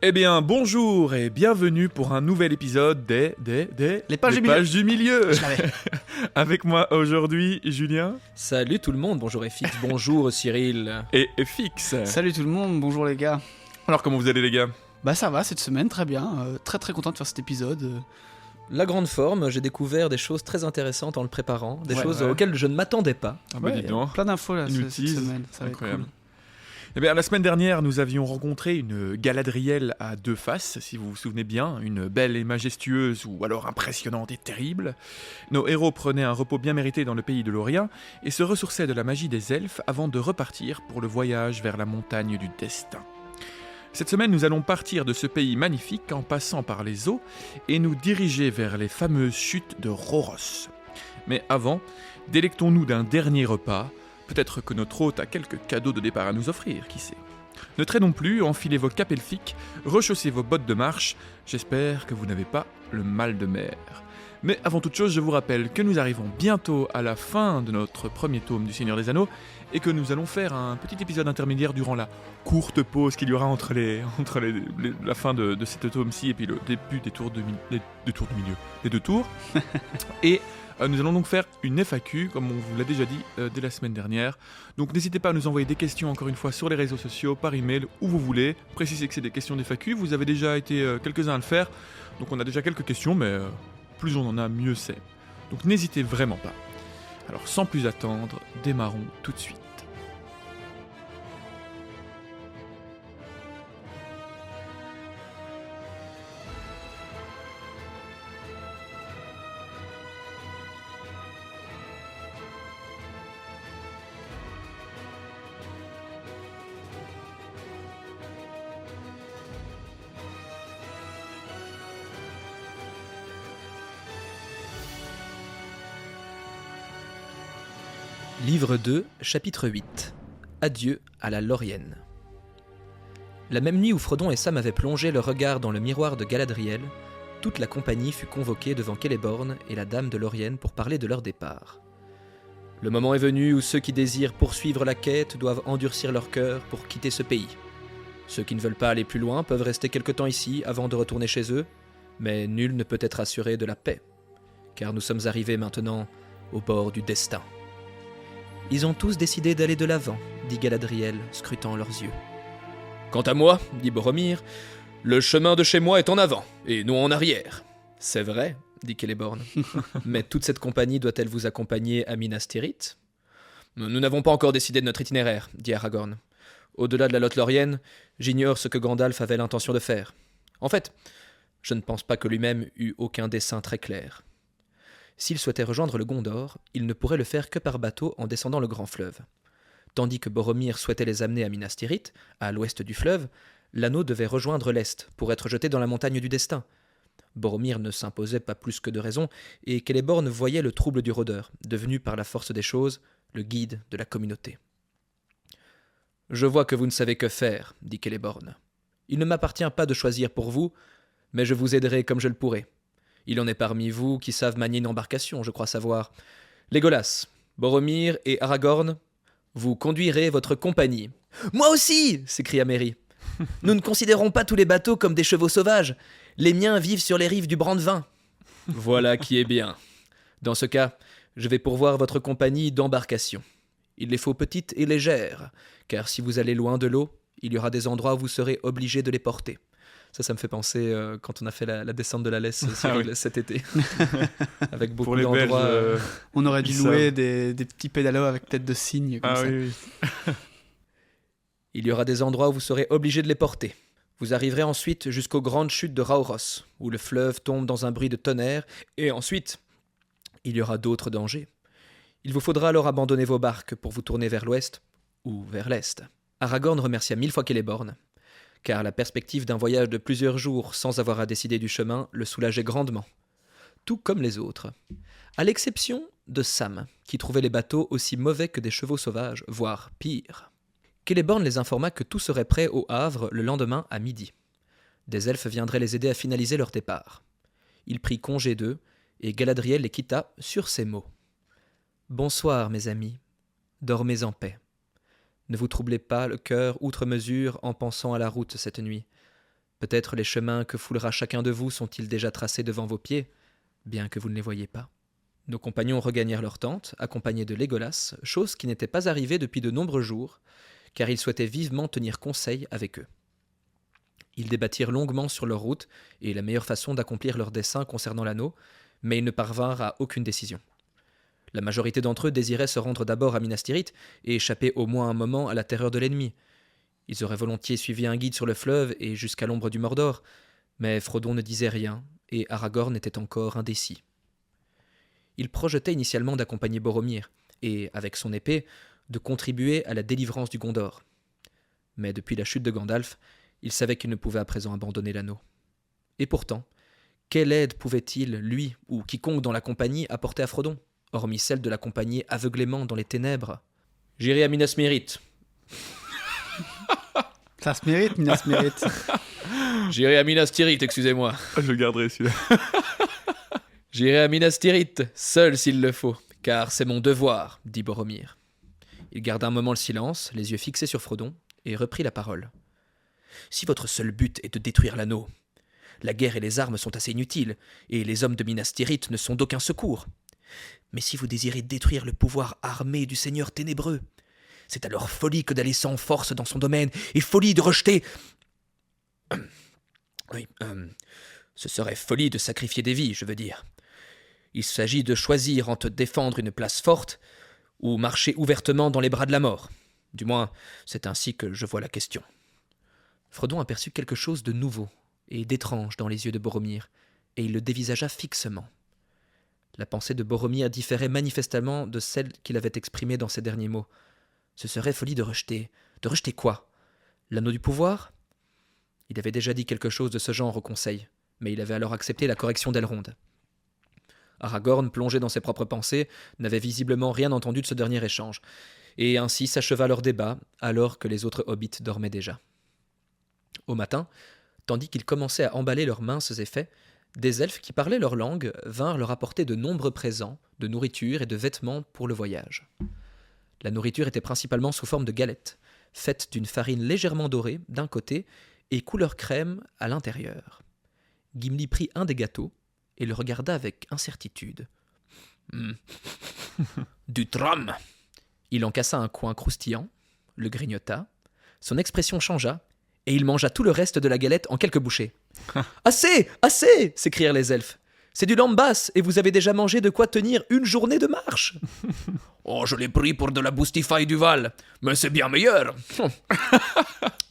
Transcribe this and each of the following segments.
Eh bien, bonjour et bienvenue pour un nouvel épisode Les pages du milieu. Je l'avais. Avec moi aujourd'hui, Julien Salut tout le monde, bonjour FX, bonjour Cyril. et Fix. Salut tout le monde, bonjour les gars. Alors, comment vous allez, les gars? Bah ça va cette semaine, très bien. Très content de faire cet épisode. La grande forme, j'ai découvert des choses très intéressantes en le préparant, des Ouais, choses ouais. auxquelles je ne m'attendais pas. Ah bah dis donc. Plein d'infos là Une cette utilise. semaine, ça va Incroyable. être cool. Eh bien, la semaine dernière, nous avions rencontré une Galadriel à deux faces, si vous vous souvenez bien, une belle et majestueuse, ou alors impressionnante et terrible. Nos héros prenaient un repos bien mérité dans le pays de Lorien et se ressourçaient de la magie des elfes avant de repartir pour le voyage vers la montagne du destin. Cette semaine, nous allons partir de ce pays magnifique en passant par les eaux et nous diriger vers les fameuses chutes de Rhoros. Mais avant, délectons-nous d'un dernier repas. Peut-être que notre hôte a quelques cadeaux de départ à nous offrir, qui sait. Ne traînons plus, enfilez vos capes elfiques, rechaussez vos bottes de marche. J'espère que vous n'avez pas le mal de mer. Mais avant toute chose, je vous rappelle que nous arrivons bientôt à la fin de notre premier tome du Seigneur des Anneaux et que nous allons faire un petit épisode intermédiaire durant la courte pause qu'il y aura entre la fin de cet tome-ci et puis le début des tours des deux tours. Et nous allons donc faire une FAQ, comme on vous l'a déjà dit dès la semaine dernière. Donc n'hésitez pas à nous envoyer des questions, encore une fois, sur les réseaux sociaux, par email, où vous voulez. Précisez que c'est des questions d'FAQ, vous avez déjà été quelques-uns à le faire. Donc on a déjà quelques questions, mais plus on en a, mieux c'est. Donc n'hésitez vraiment pas. Alors sans plus attendre, démarrons tout de suite. Livre 2, chapitre 8. Adieu à la Laurienne. La même nuit où Frodon et Sam avaient plongé leur regard dans le miroir de Galadriel, toute la compagnie fut convoquée devant Celeborn et la dame de Laurienne pour parler de leur départ. Le moment est venu où ceux qui désirent poursuivre la quête doivent endurcir leur cœur pour quitter ce pays. Ceux qui ne veulent pas aller plus loin peuvent rester quelque temps ici avant de retourner chez eux, mais nul ne peut être assuré de la paix, car nous sommes arrivés maintenant au bord du destin. Ils ont tous décidé d'aller de l'avant, dit Galadriel, scrutant leurs yeux. Quant à moi, dit Boromir, le chemin de chez moi est en avant, et non en arrière. C'est vrai, dit Celeborn. Mais toute cette compagnie doit-elle vous accompagner à Minas Tirith ? Nous n'avons pas encore décidé de notre itinéraire, dit Aragorn. Au-delà de la Lothlorienne, j'ignore ce que Gandalf avait l'intention de faire. En fait, je ne pense pas que lui-même eût aucun dessein très clair. S'il souhaitait rejoindre le Gondor, il ne pourrait le faire que par bateau en descendant le grand fleuve. Tandis que Boromir souhaitait les amener à Minas Tirith, à l'ouest du fleuve, l'anneau devait rejoindre l'est pour être jeté dans la montagne du destin. Boromir ne s'imposait pas plus que de raison, et Celeborn voyait le trouble du rôdeur, devenu par la force des choses le guide de la communauté. « Je vois que vous ne savez que faire, dit Celeborn. Il ne m'appartient pas de choisir pour vous, mais je vous aiderai comme je le pourrai. Il en est parmi vous qui savent manier une embarcation, je crois savoir. Légolas, Boromir et Aragorn, vous conduirez votre compagnie. »« Moi aussi !» s'écria Merry. « Nous ne considérons pas tous les bateaux comme des chevaux sauvages. Les miens vivent sur les rives du Brandevin. »« Voilà qui est bien. Dans ce cas, je vais pourvoir votre compagnie d'embarcations. Il les faut petites et légères, car si vous allez loin de l'eau, il y aura des endroits où vous serez obligés de les porter. » Ça me fait penser quand on a fait la descente de la Lesse oui. cet été. Avec beaucoup Pour les Belges, d'endroits. On aurait dû Ils louer des petits pédalos avec tête de cygne comme ça. oui. Il y aura des endroits où vous serez obligés de les porter. Vous arriverez ensuite jusqu'aux grandes chutes de Rauros, où le fleuve tombe dans un bruit de tonnerre, et ensuite, il y aura d'autres dangers. Il vous faudra alors abandonner vos barques pour vous tourner vers l'ouest ou vers l'est. Aragorn remercia 1000 fois Celeborn, car la perspective d'un voyage de plusieurs jours sans avoir à décider du chemin le soulageait grandement, tout comme les autres, à l'exception de Sam, qui trouvait les bateaux aussi mauvais que des chevaux sauvages, voire pire. Celeborn les informa que tout serait prêt au Havre le lendemain à midi. Des elfes viendraient les aider à finaliser leur départ. Il prit congé d'eux, et Galadriel les quitta sur ces mots. « Bonsoir, mes amis. Dormez en paix. Ne vous troublez pas le cœur outre mesure en pensant à la route cette nuit. Peut-être les chemins que foulera chacun de vous sont-ils déjà tracés devant vos pieds, bien que vous ne les voyiez pas. » Nos compagnons regagnèrent leur tente, accompagnés de Légolas, chose qui n'était pas arrivée depuis de nombreux jours, car ils souhaitaient vivement tenir conseil avec eux. Ils débattirent longuement sur leur route et la meilleure façon d'accomplir leur dessein concernant l'anneau, mais ils ne parvinrent à aucune décision. La majorité d'entre eux désiraient se rendre d'abord à Minas Tirith et échapper au moins un moment à la terreur de l'ennemi. Ils auraient volontiers suivi un guide sur le fleuve et jusqu'à l'ombre du Mordor, mais Frodon ne disait rien et Aragorn était encore indécis. Il projetait initialement d'accompagner Boromir et, avec son épée, de contribuer à la délivrance du Gondor. Mais depuis la chute de Gandalf, il savait qu'il ne pouvait à présent abandonner l'anneau. Et pourtant, quelle aide pouvait-il, lui ou quiconque dans la compagnie, apporter à Frodon, hormis celle de l'accompagner aveuglément dans les ténèbres ? « J'irai à Minas Tirith. »« Ça se mérite, Minas mérite. »« J'irai à Minas Tirith, excusez-moi. »« Je le garderai celui-là. »« J'irai à Minas Tirith, seul s'il le faut, car c'est mon devoir, » dit Boromir. Il garda un moment le silence, les yeux fixés sur Frodon, et reprit la parole. « Si votre seul but est de détruire l'anneau, la guerre et les armes sont assez inutiles, et les hommes de Minas Tirith ne sont d'aucun secours. Mais si vous désirez détruire le pouvoir armé du Seigneur ténébreux, c'est alors folie que d'aller sans force dans son domaine, et folie de rejeter... ce serait folie de sacrifier des vies, je veux dire. Il s'agit de choisir entre défendre une place forte ou marcher ouvertement dans les bras de la mort. Du moins, c'est ainsi que je vois la question. » Frodon aperçut quelque chose de nouveau et d'étrange dans les yeux de Boromir, et il le dévisagea fixement. La pensée de Boromir différait manifestement de celle qu'il avait exprimée dans ses derniers mots. Ce serait folie de rejeter. De rejeter quoi ? L'anneau du pouvoir ? Il avait déjà dit quelque chose de ce genre au conseil, mais il avait alors accepté la correction d'Elrond. Aragorn, plongé dans ses propres pensées, n'avait visiblement rien entendu de ce dernier échange, et ainsi s'acheva leur débat, alors que les autres hobbits dormaient déjà. Au matin, tandis qu'ils commençaient à emballer leurs minces effets, des elfes qui parlaient leur langue vinrent leur apporter de nombreux présents, de nourriture et de vêtements pour le voyage. La nourriture était principalement sous forme de galettes, faites d'une farine légèrement dorée d'un côté et couleur crème à l'intérieur. Gimli prit un des gâteaux et le regarda avec incertitude. « Du tram !» Il en cassa un coin croustillant, le grignota, son expression changea, et il mangea tout le reste de la galette en quelques bouchées. « Assez ! Assez !» s'écrièrent les elfes. « C'est du lambas, et vous avez déjà mangé de quoi tenir une journée de marche !»« Oh, je l'ai pris pour de la boustify du Val, mais c'est bien meilleur.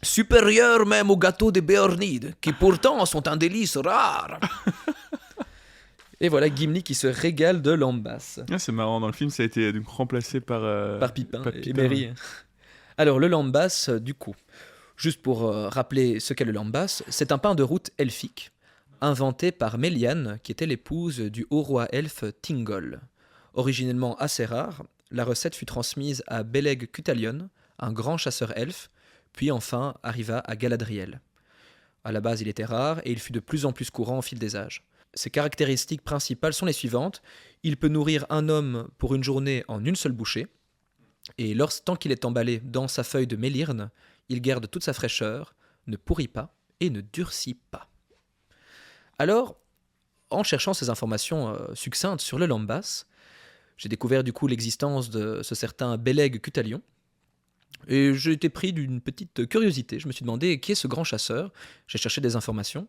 Supérieur même aux gâteaux des Béornides, qui pourtant sont un délice rare. » Et voilà Gimli qui se régale de lambas. Ah, c'est marrant, dans le film ça a été donc remplacé par Pipin et Merry. Alors le lambas, du coup, juste pour rappeler ce qu'est le lambas, c'est un pain de route elfique, inventé par Melian, qui était l'épouse du haut roi elfe Thingol. Originellement assez rare, la recette fut transmise à Beleg Cutalion, un grand chasseur elfe, puis enfin arriva à Galadriel. À la base il était rare et il fut de plus en plus courant au fil des âges. Ses caractéristiques principales sont les suivantes. Il peut nourrir un homme pour une journée en une seule bouchée. Et tant qu'il est emballé dans sa feuille de mélirne, il garde toute sa fraîcheur, ne pourrit pas et ne durcit pas. Alors, en cherchant ces informations succinctes sur le lambas, j'ai découvert du coup l'existence de ce certain Beleg Cutalion. Et j'ai été pris d'une petite curiosité. Je me suis demandé qui est ce grand chasseur. J'ai cherché des informations.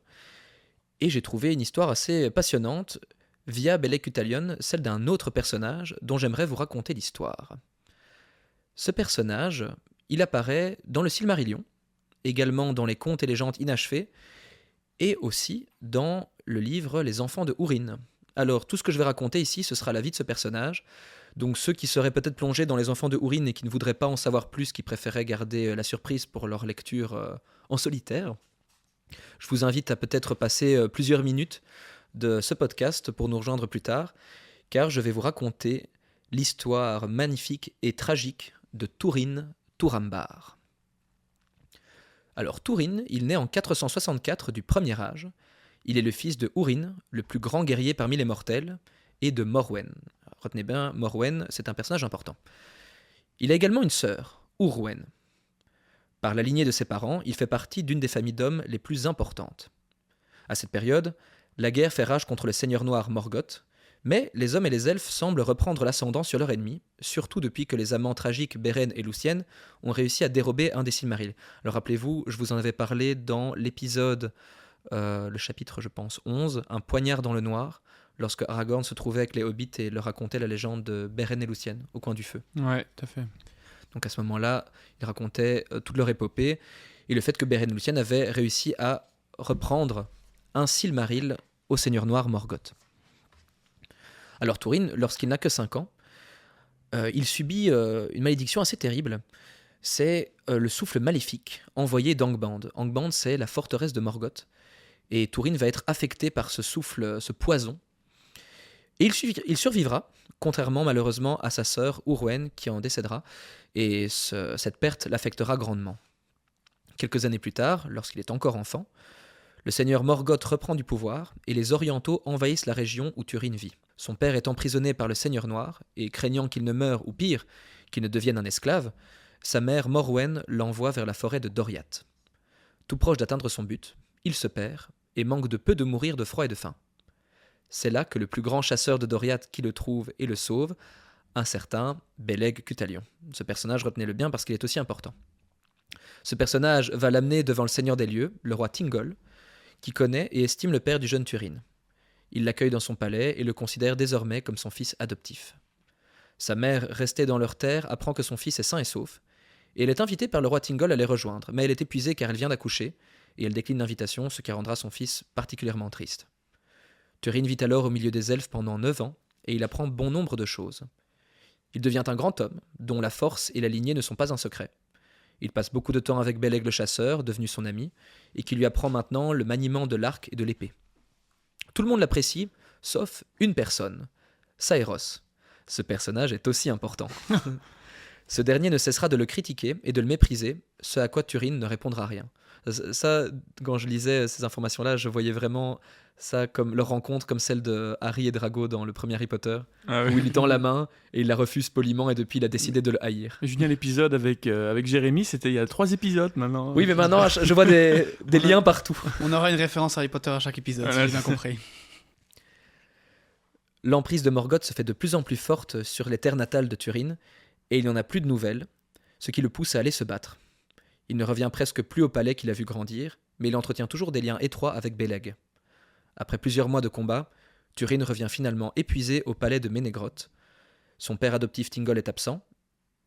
Et j'ai trouvé une histoire assez passionnante via Beleg Cutalion, celle d'un autre personnage dont j'aimerais vous raconter l'histoire. Ce personnage, il apparaît dans le Silmarillion, également dans les contes et légendes inachevés, et aussi dans le livre Les Enfants de Húrin. Alors, tout ce que je vais raconter ici, ce sera la vie de ce personnage. Donc ceux qui seraient peut-être plongés dans Les Enfants de Húrin et qui ne voudraient pas en savoir plus, qui préféraient garder la surprise pour leur lecture en solitaire, je vous invite à peut-être passer plusieurs minutes de ce podcast pour nous rejoindre plus tard, car je vais vous raconter l'histoire magnifique et tragique de Túrin Turambar. Alors Túrin, il naît en 464 du Premier Âge. Il est le fils de Húrin, le plus grand guerrier parmi les mortels, et de Morwen. Retenez bien, Morwen, c'est un personnage important. Il a également une sœur, Urwen. Par la lignée de ses parents, il fait partie d'une des familles d'hommes les plus importantes. À cette période, la guerre fait rage contre le seigneur noir Morgoth, mais les hommes et les elfes semblent reprendre l'ascendant sur leur ennemi, surtout depuis que les amants tragiques Beren et Luthien ont réussi à dérober un des Silmarils. Alors rappelez-vous, je vous en avais parlé dans l'épisode, le chapitre je pense 11, Un poignard dans le noir, lorsque Aragorn se trouvait avec les hobbits et leur racontait la légende de Beren et Luthien au coin du feu. Ouais, tout à fait. Donc à ce moment-là, il racontait toute leur épopée et le fait que Beren et Luthien avaient réussi à reprendre un Silmaril au seigneur noir Morgoth. Alors Túrin, lorsqu'il n'a que 5 ans, il subit une malédiction assez terrible. C'est le souffle maléfique envoyé d'Angband. Angband, c'est la forteresse de Morgoth. Et Túrin va être affecté par ce souffle, ce poison. Et il survivra, contrairement malheureusement à sa sœur Urwen qui en décédera. Et cette perte l'affectera grandement. Quelques années plus tard, lorsqu'il est encore enfant, le seigneur Morgoth reprend du pouvoir et les Orientaux envahissent la région où Túrin vit. Son père est emprisonné par le seigneur noir et craignant qu'il ne meure ou pire, qu'il ne devienne un esclave, sa mère Morwen l'envoie vers la forêt de Doriath. Tout proche d'atteindre son but, il se perd et manque de peu de mourir de froid et de faim. C'est là que le plus grand chasseur de Doriath qui le trouve et le sauve, un certain Beleg Cuthalion. Ce personnage, retenez-le bien parce qu'il est aussi important. Ce personnage va l'amener devant le seigneur des lieux, le roi Thingol, qui connaît et estime le père du jeune Túrin. Il l'accueille dans son palais et le considère désormais comme son fils adoptif. Sa mère, restée dans leur terre, apprend que son fils est sain et sauf, et elle est invitée par le roi Thingol à les rejoindre, mais elle est épuisée car elle vient d'accoucher, et elle décline l'invitation, ce qui rendra son fils particulièrement triste. Túrin vit alors au milieu des elfes pendant 9 ans, et il apprend bon nombre de choses. Il devient un grand homme, dont la force et la lignée ne sont pas un secret. Il passe beaucoup de temps avec Beleg le chasseur, devenu son ami, et qui lui apprend maintenant le maniement de l'arc et de l'épée. Tout le monde l'apprécie, sauf une personne, Saeros. Ce personnage est aussi important. Ce dernier ne cessera de le critiquer et de le mépriser, ce à quoi Túrin ne répondra rien. Ça, quand je lisais ces informations-là, je voyais vraiment ça comme leur rencontre comme celle de Harry et Drago dans le premier Harry Potter, où il lui tend la main et il la refuse poliment et depuis il a décidé de le haïr. Julien, l'épisode avec Jérémy, c'était il y a 3 épisodes maintenant. Oui, mais maintenant je vois des liens partout. On aura une référence à Harry Potter à chaque épisode, si j'ai bien compris. L'emprise de Morgoth se fait de plus en plus forte sur les terres natales de Túrin et il n'y en a plus de nouvelles, ce qui le pousse à aller se battre. Il ne revient presque plus au palais qu'il a vu grandir, mais il entretient toujours des liens étroits avec Beleg. Après plusieurs mois de combat, Túrin revient finalement épuisé au palais de Ménégroth. Son père adoptif Thingol est absent,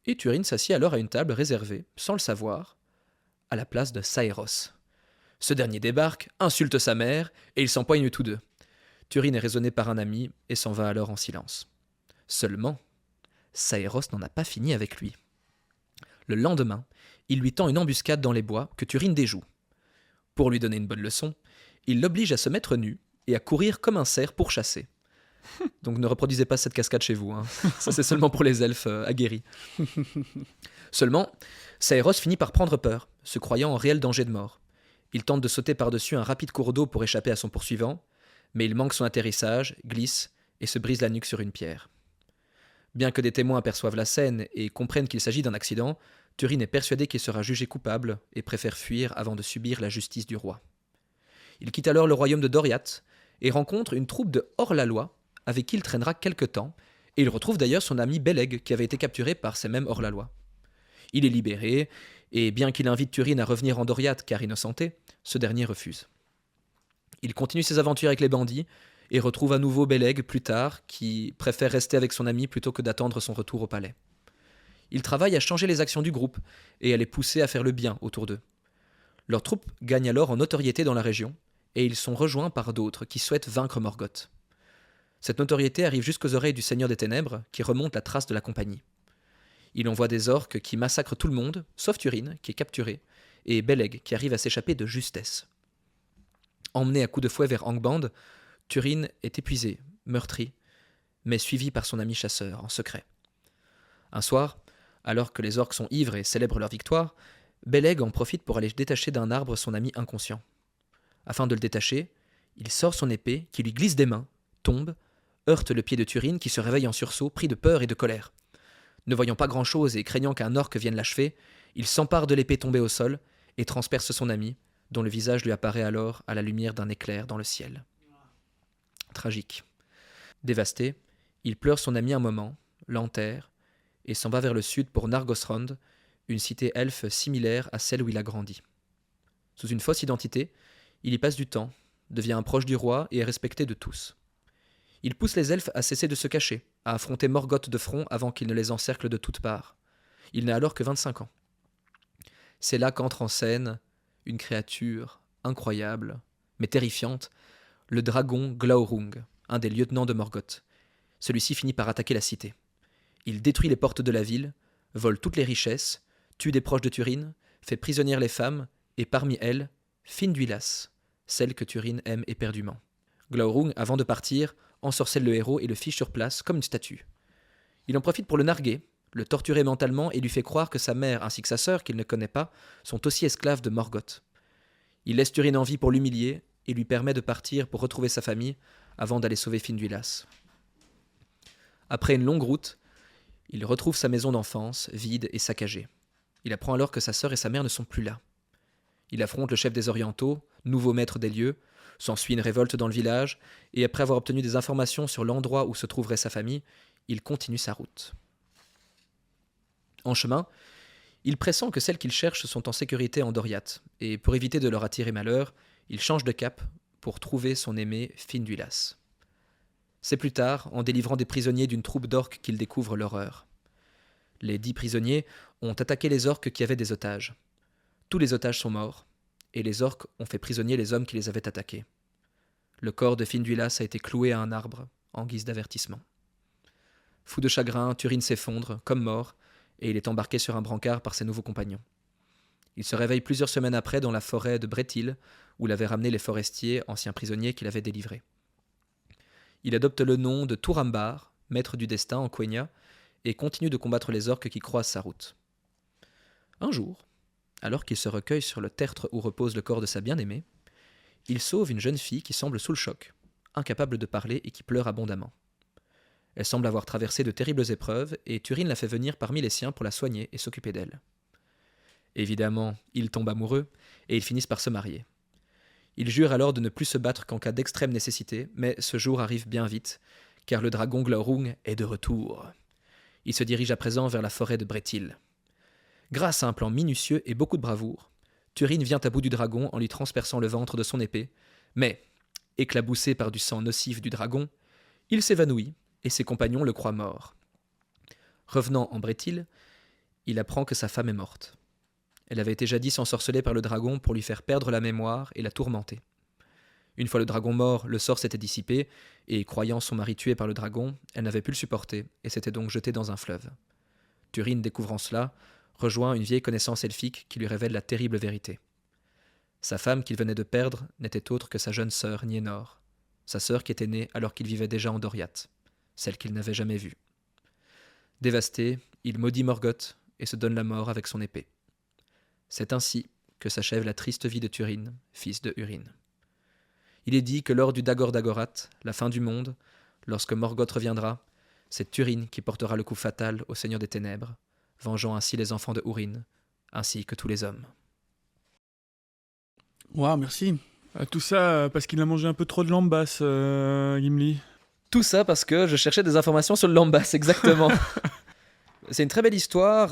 et Túrin s'assied alors à une table réservée, sans le savoir, à la place de Saeros. Ce dernier débarque, insulte sa mère, et ils s'empoignent tous deux. Túrin est raisonné par un ami et s'en va alors en silence. Seulement, Saeros n'en a pas fini avec lui. Le lendemain, il lui tend une embuscade dans les bois que Túrin déjoue. Pour lui donner une bonne leçon, il l'oblige à se mettre nu et à courir comme un cerf pour chasser. Donc ne reproduisez pas cette cascade chez vous, hein. Ça c'est seulement pour les elfes aguerris. Seulement, Saeros finit par prendre peur, se croyant en réel danger de mort. Il tente de sauter par-dessus un rapide cours d'eau pour échapper à son poursuivant, mais il manque son atterrissage, glisse et se brise la nuque sur une pierre. Bien que des témoins aperçoivent la scène et comprennent qu'il s'agit d'un accident, Túrin est persuadé qu'il sera jugé coupable et préfère fuir avant de subir la justice du roi. Il quitte alors le royaume de Doriath et rencontre une troupe de hors-la-loi avec qui il traînera quelque temps, et il retrouve d'ailleurs son ami Beleg qui avait été capturé par ces mêmes hors-la-loi. Il est libéré, et bien qu'il invite Túrin à revenir en Doriath car innocenté, ce dernier refuse. Il continue ses aventures avec les bandits et retrouve à nouveau Beleg plus tard, qui préfère rester avec son ami plutôt que d'attendre son retour au palais. Il travaille à changer les actions du groupe et à les pousser à faire le bien autour d'eux. Leur troupe gagne alors en notoriété dans la région, et ils sont rejoints par d'autres qui souhaitent vaincre Morgoth. Cette notoriété arrive jusqu'aux oreilles du Seigneur des Ténèbres, qui remonte la trace de la compagnie. Il envoie des orques qui massacrent tout le monde, sauf Túrin, qui est capturé, et Beleg, qui arrive à s'échapper de justesse. Emmené à coups de fouet vers Angband, Túrin est épuisé, meurtri, mais suivi par son ami chasseur, en secret. Un soir, alors que les orques sont ivres et célèbrent leur victoire, Beleg en profite pour aller détacher d'un arbre son ami inconscient. Afin de le détacher, il sort son épée qui lui glisse des mains, tombe, heurte le pied de Túrin qui se réveille en sursaut, pris de peur et de colère. Ne voyant pas grand-chose et craignant qu'un orque vienne l'achever, Il s'empare de l'épée tombée au sol et transperce son ami, dont le visage lui apparaît alors à la lumière d'un éclair dans le ciel. Tragique. Dévasté, il pleure son ami un moment, l'enterre, et s'en va vers le sud pour Nargothrond, une cité elfe similaire à celle où il a grandi. Sous une fausse identité, il y passe du temps, devient un proche du roi et est respecté de tous. Il pousse les elfes à cesser de se cacher, à affronter Morgoth de front avant qu'il ne les encercle de toutes parts. Il n'a alors que 25 ans. C'est là qu'entre en scène une créature incroyable, mais terrifiante, le dragon Glaurung, un des lieutenants de Morgoth. Celui-ci finit par attaquer la cité. Il détruit les portes de la ville, vole toutes les richesses, tue des proches de Túrin, fait prisonnières les femmes, et parmi elles, Finduilas, celle que Túrin aime éperdument. Glaurung, avant de partir, ensorcelle le héros et le fiche sur place comme une statue. Il en profite pour le narguer, le torturer mentalement et lui fait croire que sa mère ainsi que sa sœur, qu'il ne connaît pas, sont aussi esclaves de Morgoth. Il laisse Túrin en vie pour l'humilier et lui permet de partir pour retrouver sa famille avant d'aller sauver Finduilas. Après une longue route, il retrouve sa maison d'enfance, vide et saccagée. Il apprend alors que sa sœur et sa mère ne sont plus là. Il affronte le chef des Orientaux, nouveau maître des lieux, s'ensuit une révolte dans le village, et après avoir obtenu des informations sur l'endroit où se trouverait sa famille, il continue sa route. En chemin, il pressent que celles qu'il cherche sont en sécurité en Doriath, et pour éviter de leur attirer malheur, il change de cap pour trouver son aimé Finduilas. C'est plus tard, en délivrant des prisonniers d'une troupe d'orques qu'il découvre l'horreur. Les 10 prisonniers ont attaqué les orques qui avaient des otages. Tous les otages sont morts, et les orques ont fait prisonniers les hommes qui les avaient attaqués. Le corps de Finduilas a été cloué à un arbre, en guise d'avertissement. Fou de chagrin, Túrin s'effondre, comme mort, et il est embarqué sur un brancard par ses nouveaux compagnons. Il se réveille plusieurs semaines après dans la forêt de Bretil, où l'avaient ramené les forestiers, anciens prisonniers qu'il avait délivrés. Il adopte le nom de Turambar, maître du destin en Quenya, et continue de combattre les orques qui croisent sa route. Un jour, alors qu'il se recueille sur le tertre où repose le corps de sa bien-aimée, il sauve une jeune fille qui semble sous le choc, incapable de parler et qui pleure abondamment. Elle semble avoir traversé de terribles épreuves et Túrin la fait venir parmi les siens pour la soigner et s'occuper d'elle. Évidemment, ils tombent amoureux et ils finissent par se marier. Ils jurent alors de ne plus se battre qu'en cas d'extrême nécessité, mais ce jour arrive bien vite, car le dragon Glaurung est de retour. Il se dirige à présent vers la forêt de Bretil. Grâce à un plan minutieux et beaucoup de bravoure, Túrin vient à bout du dragon en lui transperçant le ventre de son épée, mais, éclaboussé par du sang nocif du dragon, il s'évanouit et ses compagnons le croient mort. Revenant en Bretil, il apprend que sa femme est morte. Elle avait été jadis ensorcelée par le dragon pour lui faire perdre la mémoire et la tourmenter. Une fois le dragon mort, le sort s'était dissipé, et croyant son mari tué par le dragon, elle n'avait pu le supporter, et s'était donc jetée dans un fleuve. Túrin, découvrant cela, rejoint une vieille connaissance elfique qui lui révèle la terrible vérité. Sa femme qu'il venait de perdre n'était autre que sa jeune sœur Nienor, sa sœur qui était née alors qu'il vivait déjà en Doriath, celle qu'il n'avait jamais vue. Dévasté, il maudit Morgoth et se donne la mort avec son épée. C'est ainsi que s'achève la triste vie de Túrin, fils de Húrin. Il est dit que lors du Dagor Dagorath, la fin du monde, lorsque Morgoth reviendra, c'est Túrin qui portera le coup fatal au Seigneur des Ténèbres, vengeant ainsi les enfants de Húrin, ainsi que tous les hommes. Waouh, merci. Tout ça parce qu'il a mangé un peu trop de lambas, Gimli. Tout ça parce que je cherchais des informations sur le lambas, exactement. C'est une très belle histoire,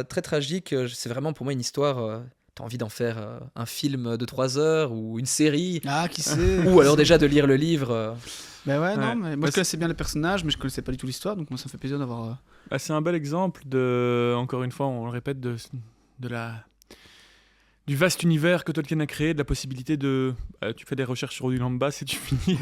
très tragique. C'est vraiment pour moi une histoire... T'as envie d'en faire un film de 3 heures ou une série. Ah, qui sait. Ou alors déjà de lire le livre. Ben ouais, non, Ouais. mais moi je connaissais bien les personnages, mais je connaissais pas du tout l'histoire, donc moi ça me fait plaisir d'avoir... C'est un bel exemple de, encore une fois, on le répète, du vaste univers que Tolkien a créé, de la possibilité de... tu fais des recherches sur du lambas et tu finis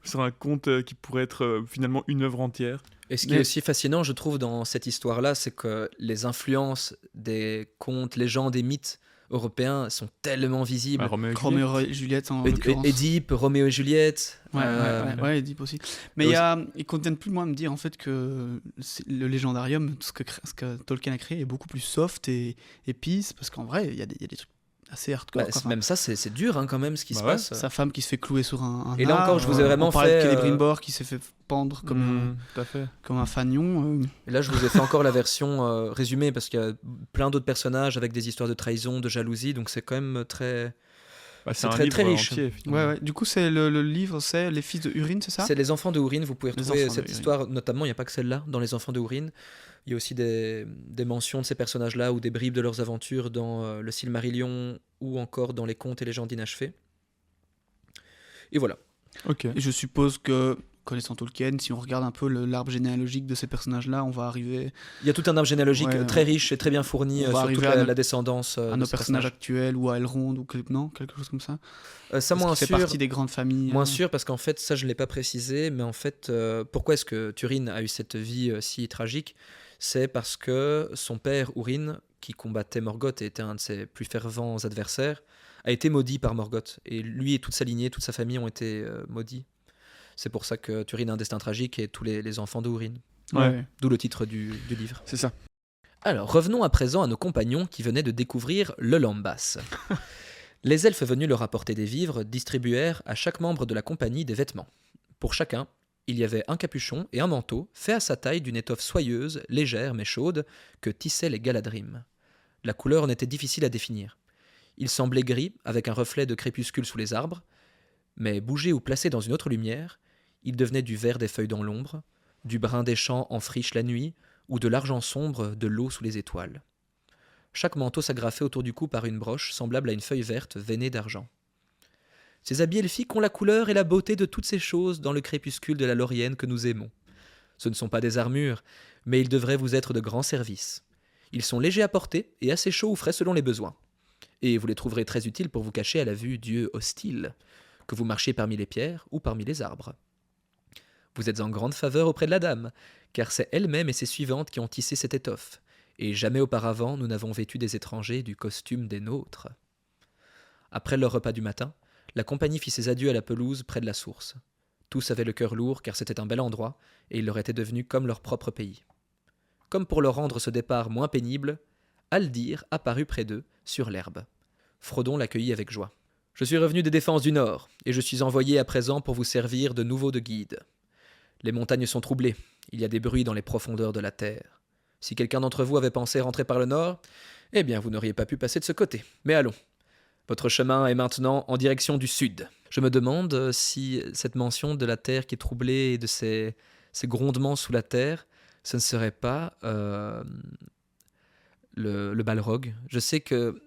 sur un conte qui pourrait être finalement une œuvre entière. Et ce qui est aussi fascinant, je trouve, dans cette histoire-là, c'est que les influences des contes, légendes et mythes européens sont tellement visibles. Roméo et Juliette en l'occurrence. Édipe, Roméo et Juliette. Ouais, Édipe aussi. Mais ils conviennent plus moi de me dire en fait que le légendarium, tout ce que Tolkien a créé est beaucoup plus soft et peace, parce qu'en vrai, il y a des trucs assez hardcore. quoi. Enfin, même ça, c'est dur hein, quand même ce qui se Bah ouais. passe. sa femme qui se fait clouer sur un Et là arbre, encore, je vous ai vraiment on parlait fait, de Celebrimbor qui s'est fait pendre Tout à fait. comme un fanion. Et là, je vous ai fait encore la version résumée parce qu'il y a plein d'autres personnages avec des histoires de trahison, de jalousie, donc c'est quand même très. Bah, C'est un très, livre très riche. entier, finalement. Ouais. Du coup, c'est le livre, c'est Les Fils de Urine, c'est ça? C'est les enfants de Hourin, vous pouvez Les retrouver enfants de cette Hourin. histoire, notamment, il n'y a pas que celle-là, dans les enfants de Hourin. Il y a aussi des mentions de ces personnages-là ou des bribes de leurs aventures dans le Silmarillion ou encore dans les contes et légendes inachevées. Et voilà. Ok. Et je suppose que, connaissant Tolkien, si on regarde un peu l'arbre généalogique de ces personnages-là, on va arriver Il y a tout un arbre généalogique Ouais, très riche et très bien fourni on va sur toute arriver à la descendance à de nos ces personnages actuels ou à Elrond ou quelque chose comme ça. Ça, Parce moins qu'il sûr. fait partie des grandes familles. Moins sûr, parce qu'en fait, ça je ne l'ai pas précisé, mais en fait, pourquoi est-ce que Turin a eu cette vie si tragique? C'est parce que son père, Hourin, qui combattait Morgoth et était un de ses plus fervents adversaires, a été maudit par Morgoth. Et lui et toute sa lignée, toute sa famille ont été maudits. C'est pour ça que Turin a un destin tragique et tous les enfants de Hourin. Ouais. D'où le titre du livre. C'est ça. Alors, revenons à présent à nos compagnons qui venaient de découvrir le Lambas. Les elfes venus leur apporter des vivres distribuèrent à chaque membre de la compagnie des vêtements. Pour chacun, il y avait un capuchon et un manteau fait à sa taille d'une étoffe soyeuse, légère mais chaude, que tissaient les Galadrim. La couleur en était difficile à définir. Il semblait gris, avec un reflet de crépuscule sous les arbres, mais bougé ou placé dans une autre lumière, il devenait du vert des feuilles dans l'ombre, du brun des champs en friche la nuit, ou de l'argent sombre de l'eau sous les étoiles. Chaque manteau s'agrafait autour du cou par une broche semblable à une feuille verte veinée d'argent. Ces habits elfiques ont la couleur et la beauté de toutes ces choses dans le crépuscule de la Laurienne que nous aimons. Ce ne sont pas des armures, mais ils devraient vous être de grands services. Ils sont légers à porter et assez chauds ou frais selon les besoins. Et vous les trouverez très utiles pour vous cacher à la vue d'yeux hostiles, que vous marchiez parmi les pierres ou parmi les arbres. Vous êtes en grande faveur auprès de la dame, car c'est elle-même et ses suivantes qui ont tissé cette étoffe, et jamais auparavant nous n'avons vêtu des étrangers du costume des nôtres. Après leur repas du matin, la compagnie fit ses adieux à la pelouse près de la source. Tous avaient le cœur lourd, car c'était un bel endroit, et il leur était devenu comme leur propre pays. Comme pour leur rendre ce départ moins pénible, Haldir apparut près d'eux, sur l'herbe. Frodon l'accueillit avec joie. « Je suis revenu des défenses du Nord, et je suis envoyé à présent pour vous servir de nouveau de guide. Les montagnes sont troublées, il y a des bruits dans les profondeurs de la terre. Si quelqu'un d'entre vous avait pensé rentrer par le Nord, eh bien vous n'auriez pas pu passer de ce côté. Mais allons. Votre chemin est maintenant en direction du Sud. Je me demande si cette mention de la terre qui est troublée et de ces grondements sous la terre, ce ne serait pas le Balrog. Je sais que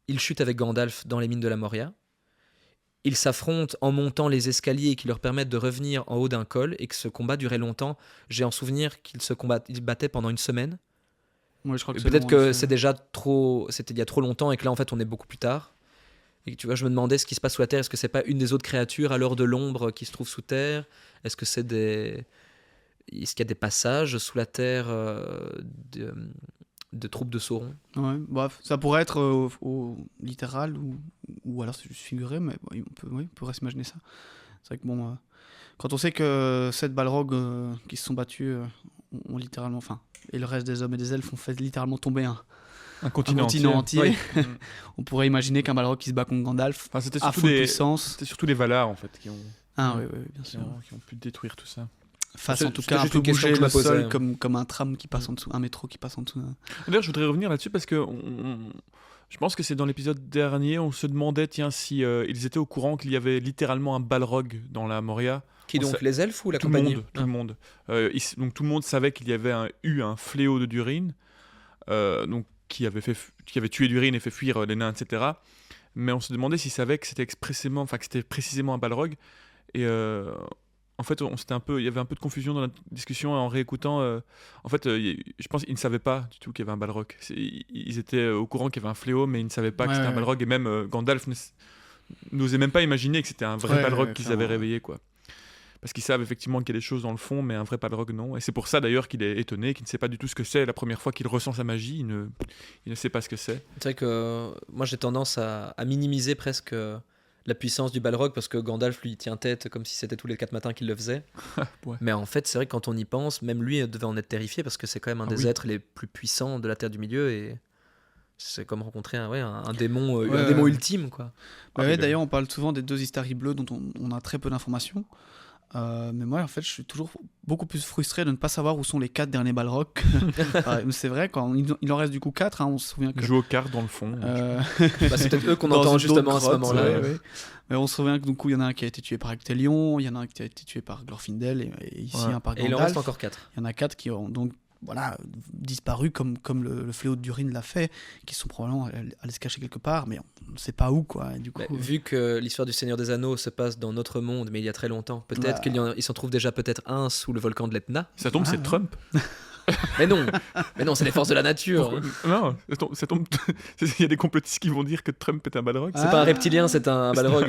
il chute avec Gandalf dans les mines de la Moria. Ils s'affrontent en montant les escaliers qui leur permettent de revenir en haut d'un col et que ce combat durait longtemps. J'ai en souvenir qu'ils se battaient pendant une semaine. Ouais, je crois que Peut-être long, que c'est déjà trop, c'était il y a trop longtemps et que là en fait on est beaucoup plus tard. Et tu vois, je me demandais ce qui se passe sous la terre. Est-ce que c'est pas une des autres créatures à l'heure de l'ombre qui se trouve sous terre? Est-ce que c'est est-ce qu'il y a des passages sous la terre de troupes de Sauron? Ouais, bref, ça pourrait être au littéral ou alors c'est juste figuré, mais bon, on pourrait s'imaginer ça. C'est vrai que bon, quand on sait que 7 Balrogs qui se sont battus ont littéralement, enfin, et le reste des hommes et des elfes ont fait littéralement tomber un continent entier, Oui. on pourrait imaginer qu'un Balrog qui se bat contre Gandalf Enfin, c'était à surtout full puissance. C'était surtout les Valar en fait qui ont, Ah oui, bien sûr. qui ont pu détruire tout ça. Fasse C'est- en tout c'était cas un juste peu une question bouger que je le me posais, sol hein. comme un tram qui passe en dessous, un métro qui passe en dessous. D'ailleurs, je voudrais revenir là-dessus parce que je pense que c'est dans l'épisode dernier, on se demandait tiens si ils étaient au courant qu'il y avait littéralement un Balrog dans la Moria. Qui On donc, sait- les elfes ou la Tout le compagnie? monde, tout le monde. Donc tout le monde savait qu'il y avait eu un fléau de Durin, donc qui avait tué Durin et fait fuir les nains, etc. Mais on se demandait s'ils savaient que c'était que c'était précisément un Balrog. Et en fait, il y avait un peu de confusion dans la discussion en réécoutant. En fait, je pense qu'ils ne savaient pas du tout qu'il y avait un Balrog. Ils étaient au courant qu'il y avait un fléau, mais ils ne savaient pas que c'était un Balrog. Et même Gandalf n'osait même pas imaginer que c'était un vrai Balrog qu'ils avaient réveillé, quoi. Parce qu'ils savent effectivement qu'il y a des choses dans le fond, mais un vrai Balrog, non. Et c'est pour ça d'ailleurs qu'il est étonné, qu'il ne sait pas du tout ce que c'est. La première fois qu'il ressent sa magie, il ne sait pas ce que c'est. C'est vrai que moi j'ai tendance à minimiser presque la puissance du Balrog parce que Gandalf lui tient tête comme si c'était tous les 4 matins qu'il le faisait. Ouais. Mais en fait, c'est vrai que quand on y pense, même lui devait en être terrifié parce que c'est quand même un des oui. êtres les plus puissants de la Terre du Milieu et C'est comme rencontrer un démon, Ouais, un démon ouais. ultime, quoi. Ah, Ouais, mais d'ailleurs, on parle souvent des 2 Istari bleus dont on a très peu d'informations. Mais moi, en fait, je suis toujours beaucoup plus frustré de ne pas savoir où sont les 4 derniers Balrogs. Mais c'est vrai, quand il en reste du coup 4, on se souvient que... Joue aux cartes dans le fond. Bah, c'est peut-être eux qu'on dans entend une justement à autre ce grotte, moment-là. ouais. Mais on se souvient que du coup, il y en a un qui a été tué par Actelion, il y en a un qui a été tué par Glorfindel, et ici Ouais. un par Et il en Gandalf. reste encore 4. Il y en a 4 qui ont donc disparu comme le fléau de Durin l'a fait, qui sont probablement allés se cacher quelque part, mais on ne sait pas où, quoi. Et du coup, Vu que l'histoire du Seigneur des Anneaux se passe dans notre monde, mais il y a très longtemps, peut-être Bah. qu'il s'en trouve déjà peut-être un sous le volcan de l'Etna. Ça tombe, Ah, c'est ouais. Trump. Mais non, c'est les forces de la nature. Non, ça tombe. Il y a des complotistes qui vont dire que Trump est un Balrog. C'est pas un reptilien, c'est un Balrog.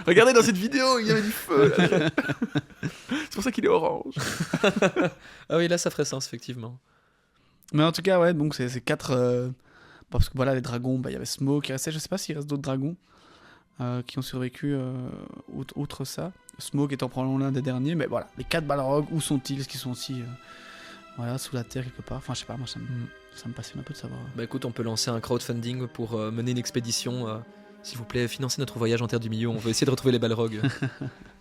Regardez dans cette vidéo, il y avait du feu. Là. C'est pour ça qu'il est orange. Ah oui, là ça ferait sens, effectivement. Mais en tout cas, ouais, donc c'est 4. Parce que voilà, les dragons, il y avait Smoke qui restait. Je sais pas s'il reste d'autres dragons qui ont survécu outre ça. Smoke étant probablement l'un des derniers, mais voilà, les 4 Balrogs, où sont-ils? Est-ce qu'ils sont aussi sous la terre quelque part? Enfin, je sais pas, moi ça me passionne un peu de savoir. Bah écoute, on peut lancer un crowdfunding pour mener une expédition. S'il vous plaît, financez notre voyage en Terre du Milieu. On veut essayer de retrouver les Balrogs.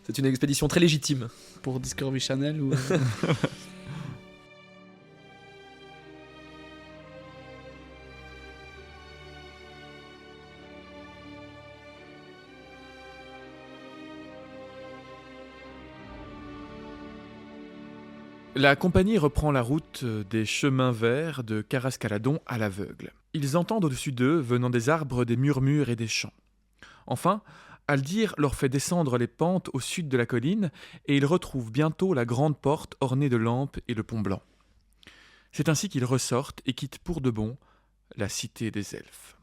C'est une expédition très légitime. Pour Discovery Channel ou. La compagnie reprend la route des chemins verts de Carascaladon à l'aveugle. Ils entendent au-dessus d'eux, venant des arbres, des murmures et des chants. Enfin, Aldir leur fait descendre les pentes au sud de la colline et ils retrouvent bientôt la grande porte ornée de lampes et le pont blanc. C'est ainsi qu'ils ressortent et quittent pour de bon la cité des elfes.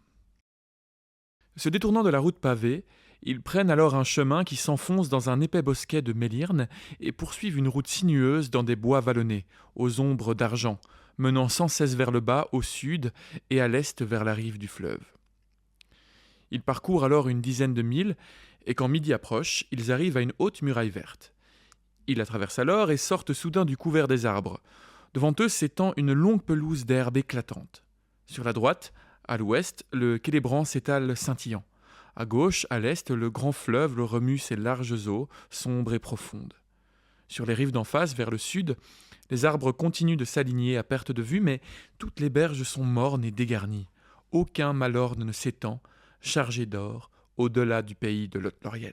Se détournant de la route pavée, ils prennent alors un chemin qui s'enfonce dans un épais bosquet de mélirnes et poursuivent une route sinueuse dans des bois vallonnés, aux ombres d'argent, menant sans cesse vers le bas, au sud, et à l'est vers la rive du fleuve. Ils parcourent alors une dizaine de milles, et quand midi approche, ils arrivent à une haute muraille verte. Ils la traversent alors et sortent soudain du couvert des arbres. Devant eux s'étend une longue pelouse d'herbe éclatante. Sur la droite, à l'ouest, le Célébran s'étale scintillant. À gauche, à l'est, le grand fleuve le remue ses larges eaux, sombres et profondes. Sur les rives d'en face, vers le sud, les arbres continuent de s'aligner à perte de vue, mais toutes les berges sont mornes et dégarnies. Aucun malorne ne s'étend, chargé d'or, au-delà du pays de Lothlorien.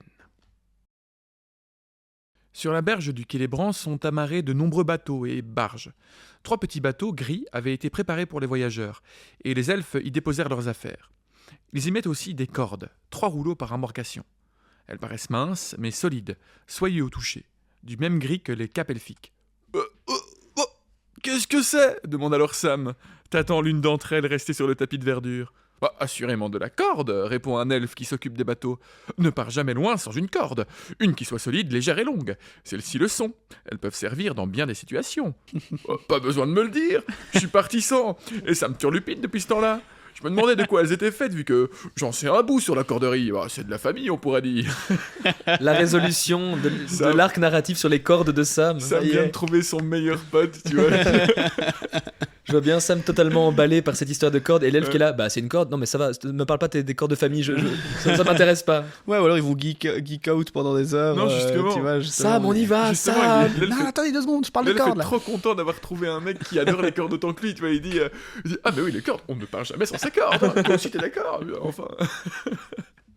Sur la berge du Célébran sont amarrés de nombreux bateaux et barges. 3 petits bateaux gris avaient été préparés pour les voyageurs, et les elfes y déposèrent leurs affaires. Ils y mettent aussi des cordes, 3 rouleaux par embarcation. Elles paraissent minces, mais solides, soyeux au toucher, du même gris que les capes elfiques. Qu'est-ce que c'est demande alors Sam, tâtant l'une d'entre elles restée sur le tapis de verdure. Assurément de la corde, répond un elfe qui s'occupe des bateaux. Ne pars jamais loin sans une corde, une qui soit solide, légère et longue. Celles-ci le sont, elles peuvent servir dans bien des situations. Pas besoin de me le dire, je suis parti sans, et ça me turlupine depuis ce temps-là. Je me demandais de quoi elles étaient faites, vu que j'en sais un bout sur la corderie. C'est de la famille, on pourrait dire. La résolution de l'arc narratif sur les cordes de Sam. Sam vient de trouver son meilleur pote, tu vois. Je vois bien Sam totalement emballé par cette histoire de corde et l'elfe qui est là, bah c'est une corde, non mais ça va, me parle pas des cordes de famille, ça m'intéresse pas. Ouais, ou alors ils vont geek out pendant des heures. Non, justement. Tu vois, Sam, on y va, Justement, Sam. Non, attendez 2 secondes, je parle de L'elfe cordes est là. trop content d'avoir trouvé un mec qui adore les cordes autant que lui, tu vois. Il dit ah mais oui, les cordes, on ne parle jamais sans ses cordes. Hein. Toi aussi t'es d'accord, enfin.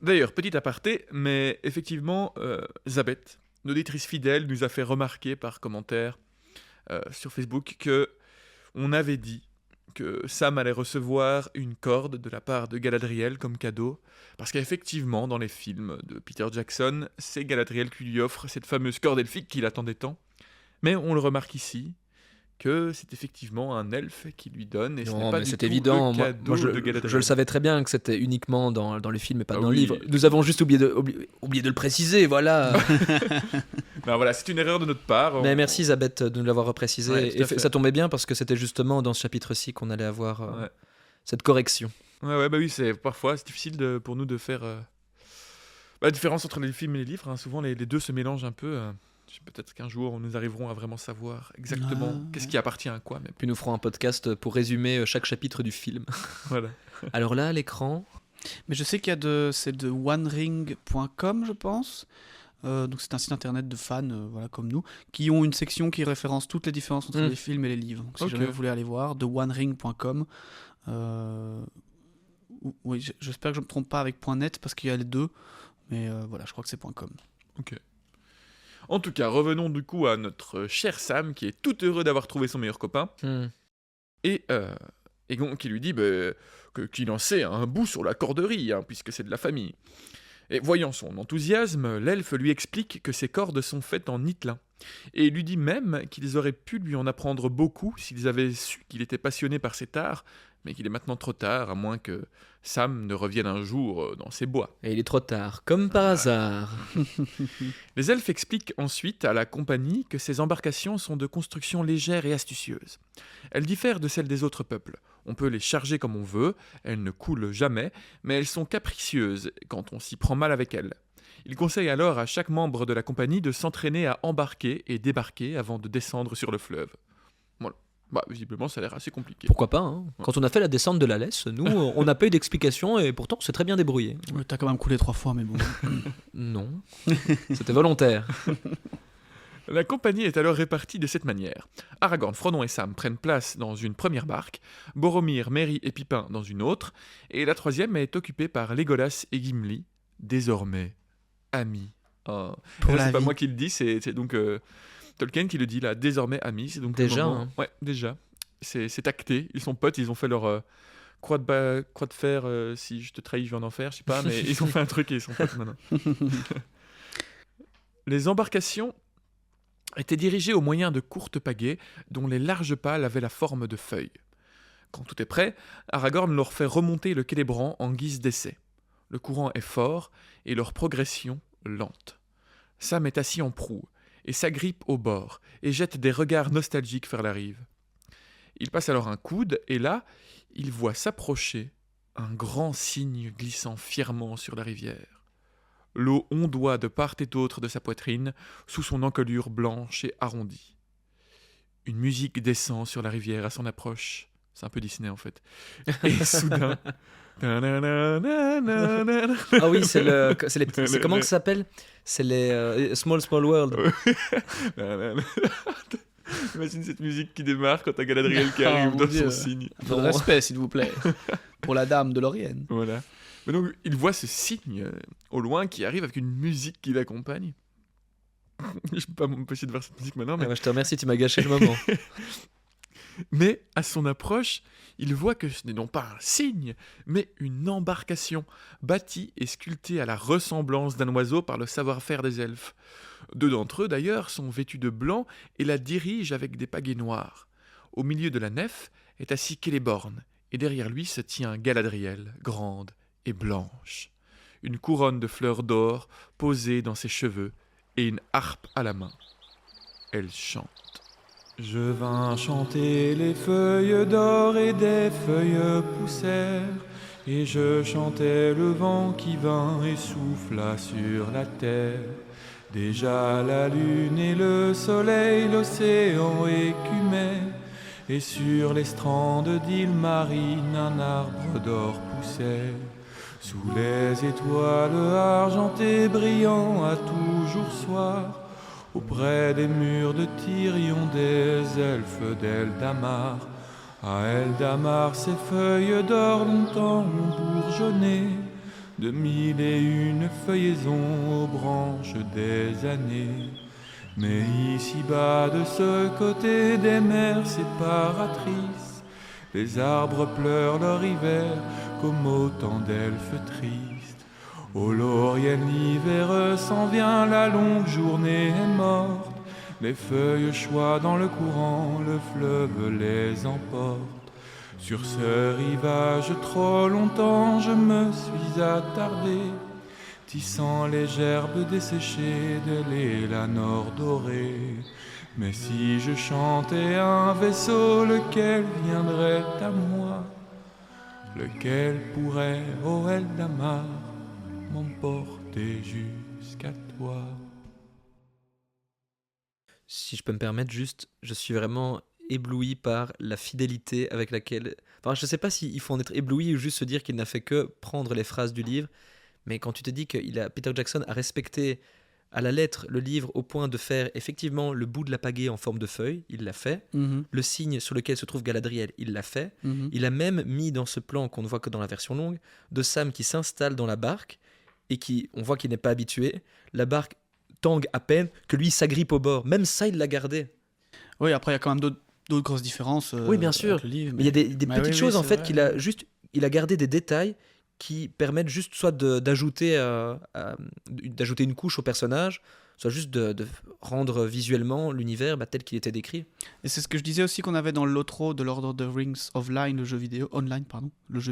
D'ailleurs, petit aparté, mais effectivement, Zabeth, une auditrice fidèle, nous a fait remarquer par commentaire sur Facebook que on avait dit que Sam allait recevoir une corde de la part de Galadriel comme cadeau, parce qu'effectivement, dans les films de Peter Jackson, c'est Galadriel qui lui offre cette fameuse corde elfique qu'il attendait tant. Mais on le remarque ici, que c'est effectivement un elfe qui lui donne, et ce n'est Non, pas mais du c'est tout évident. le Moi, cadeau je de Galadriel. le savais très bien que c'était uniquement dans le film et pas Ah dans oui. le livre. Nous avons juste oublié de le préciser, voilà. Non, voilà, c'est une erreur de notre part. Mais merci Zabeth de nous l'avoir reprécisé. Ouais, tout à Et fait. ça tombait bien parce que c'était justement dans ce chapitre-ci qu'on allait avoir Ouais. cette correction. Ouais, bah oui, parfois c'est difficile pour nous de faire la différence entre les films et les livres. Hein. Souvent, les deux se mélangent un peu. Peut-être qu'un jour, nous arriverons à vraiment savoir exactement qu'est-ce qui appartient à quoi. Même. Puis nous ferons un podcast pour résumer chaque chapitre du film. Voilà. Alors là, à l'écran... Mais je sais qu'il y a c'est de onering.com, je pense. Donc c'est un site internet de fans, voilà, comme nous, qui ont une section qui référence toutes les différences entre les films et les livres. Donc si jamais vous voulez aller voir, de onering.com. Oui, j'espère que je ne me trompe pas avec .net parce qu'il y a les deux. Mais voilà, je crois que c'est .com. Ok. En tout cas, revenons du coup à notre cher Sam, qui est tout heureux d'avoir trouvé son meilleur copain. Et Egon qui lui dit qu'il en sait un bout sur la corderie, puisque c'est de la famille. Et voyant son enthousiasme, l'elfe lui explique que ses cordes sont faites en Nitlin. Et il lui dit même qu'ils auraient pu lui en apprendre beaucoup s'ils avaient su qu'il était passionné par cet art, mais qu'il est maintenant trop tard, à moins que Sam ne revienne un jour dans ses bois. Et il est trop tard, comme par hasard. Les elfes expliquent ensuite à la compagnie que ces embarcations sont de construction légère et astucieuse. Elles diffèrent de celles des autres peuples. On peut les charger comme on veut, elles ne coulent jamais, mais elles sont capricieuses quand on s'y prend mal avec elles. Il conseille alors à chaque membre de la compagnie de s'entraîner à embarquer et débarquer avant de descendre sur le fleuve. Voilà. Visiblement, ça a l'air assez compliqué. Pourquoi pas, hein. Quand on a fait la descente de la laisse, nous, on n'a pas eu d'explication et pourtant, on s'est très bien débrouillé. Ouais, t'as quand même coulé 3 fois, mais bon. Non, c'était volontaire. La compagnie est alors répartie de cette manière. Aragorn, Frodon et Sam prennent place dans une première barque, Boromir, Merry et Pippin dans une autre, et la troisième est occupée par Legolas et Gimli, désormais amis. Pour là, la c'est pas vie. moi qui le dis, c'est donc Tolkien qui le dit là, désormais amis. C'est donc Déjà, le moment- hein. Ouais, déjà. C'est acté, ils sont potes, ils ont fait leur croix de fer, si je te trahis, je vais en enfer, je sais pas, mais ils ont fait un truc et ils sont potes maintenant. Les embarcations étaient dirigées au moyen de courtes pagaies dont les larges pales avaient la forme de feuilles. Quand tout est prêt, Aragorn leur fait remonter le Célébran en guise d'essai. Le courant est fort et leur progression lente. Sam est assis en proue et s'agrippe au bord et jette des regards nostalgiques vers la rive. Il passe alors un coude et là, il voit s'approcher un grand cygne glissant fièrement sur la rivière. L'eau ondoie de part et d'autre de sa poitrine sous son encolure blanche et arrondie. Une musique descend sur la rivière à son approche. C'est un peu Disney en fait. Et soudain... Ah oui, c'est les petits... C'est comment que ça s'appelle? C'est les Small World. Imagine cette musique qui démarre quand t'as Galadriel qui Ah, arrive mon dans Dieu. son signe. Un peu de respect, s'il vous plaît. Pour la dame de Lorient. Voilà. Mais donc, il voit ce signe au loin qui arrive avec une musique qui l'accompagne. Je peux pas m'empêcher de voir cette musique maintenant, mais... Je te remercie, tu m'as gâché le moment. Mais à son approche, il voit que ce n'est non pas un cygne, mais une embarcation, bâtie et sculptée à la ressemblance d'un oiseau par le savoir-faire des elfes. 2 d'entre eux, d'ailleurs, sont vêtus de blanc et la dirigent avec des pagaies noires. Au milieu de la nef est assis Celeborn, et derrière lui se tient Galadriel, grande et blanche. Une couronne de fleurs d'or posée dans ses cheveux et une harpe à la main. Elle chante. Je vins chanter les feuilles d'or et des feuilles poussèrent, et je chantais le vent qui vint et souffla sur la terre. Déjà la lune et le soleil l'océan écumaient, et sur les strandes d'îles marines un arbre d'or poussait. Sous les étoiles argentées brillant à toujours soir, auprès des murs de Tyrion des elfes d'Eldamar. À Eldamar ces feuilles d'or longtemps ont bourgeonné, de 1001 feuillaisons aux branches des années. Mais ici-bas de ce côté des mers séparatrices, les arbres pleurent leur hiver comme autant d'elfes tristes. Au Lorien l'hiver s'en vient, la longue journée est morte, les feuilles choient dans le courant, le fleuve les emporte. Sur ce rivage trop longtemps je me suis attardé, tissant les gerbes desséchées de l'Élanor doré. Mais si je chantais un vaisseau, lequel viendrait à moi? Lequel pourrait, ô Eldamar, m'emporter jusqu'à toi? Si je peux me permettre, juste, je suis vraiment ébloui par la fidélité avec laquelle... Enfin, je sais pas s'il faut en être ébloui ou juste se dire qu'il n'a fait que prendre les phrases du livre, mais quand tu te dis que Peter Jackson a respecté à la lettre le livre au point de faire effectivement le bout de la pagaie en forme de feuille, il l'a fait. Mhm. Le signe sur lequel se trouve Galadriel, il l'a fait. Mhm. Il a même mis dans ce plan qu'on ne voit que dans la version longue, de Sam qui s'installe dans la barque et on voit qu'il n'est pas habitué. La barque tangue à peine, que lui s'agrippe au bord. Même ça, il l'a gardé. Oui, après, il y a quand même d'autres grosses différences. Oui, bien sûr. avec le livre, Mais il y a des mais petites oui, choses oui, en c'est fait vrai. il a gardé des détails qui permettent juste soit d'ajouter une couche au personnage, soit juste de rendre visuellement l'univers tel qu'il était décrit. Et c'est ce que je disais aussi qu'on avait dans l'outro de Lord of the Rings Online, le jeu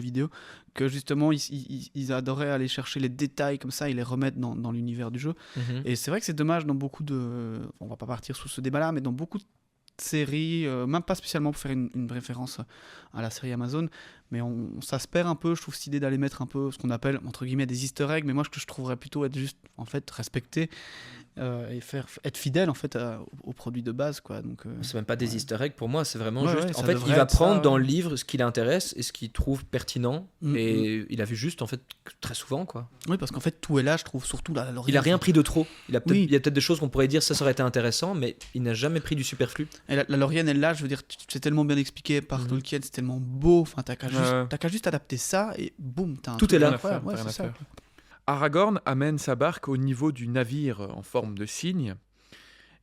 vidéo, que justement ils adoraient aller chercher les détails comme ça et les remettre dans l'univers du jeu. Mhm. Et c'est vrai que c'est dommage dans beaucoup de... On va pas partir sous ce débat-là, mais dans beaucoup de séries, même pas spécialement pour faire une référence à la série Amazon, mais ça se perd un peu, je trouve, cette idée d'aller mettre un peu ce qu'on appelle, entre guillemets, des easter eggs, mais moi, je trouverais plutôt être juste, en fait, respecté et être fidèle, en fait, au produit de base, quoi. Donc, C'est même pas des ouais. easter eggs pour moi, c'est vraiment Ouais, juste. ouais, En ça fait, il devrait va être ça, prendre dans ouais. le livre ce qui l'intéresse et ce qu'il trouve pertinent. Mm, Et il a vu juste, en fait, très souvent, quoi. Oui, parce qu'en fait, tout est là, je trouve, surtout là, Il a rien pris de trop. Il Oui. y a peut-être des choses qu'on pourrait dire ça aurait été intéressant, mais il n'a jamais pris du superflu. Et la Laurienne, elle là, je veux dire, c'est tellement bien expliqué par Mhm. Tolkien, c'est tellement beau, enfin, t'as qu'à Ouais. juste adapter ça et boum, t'as un Tout truc est là. incroyable. Ouais, Rien c'est à ça. faire. Aragorn amène sa barque au niveau du navire en forme de cygne,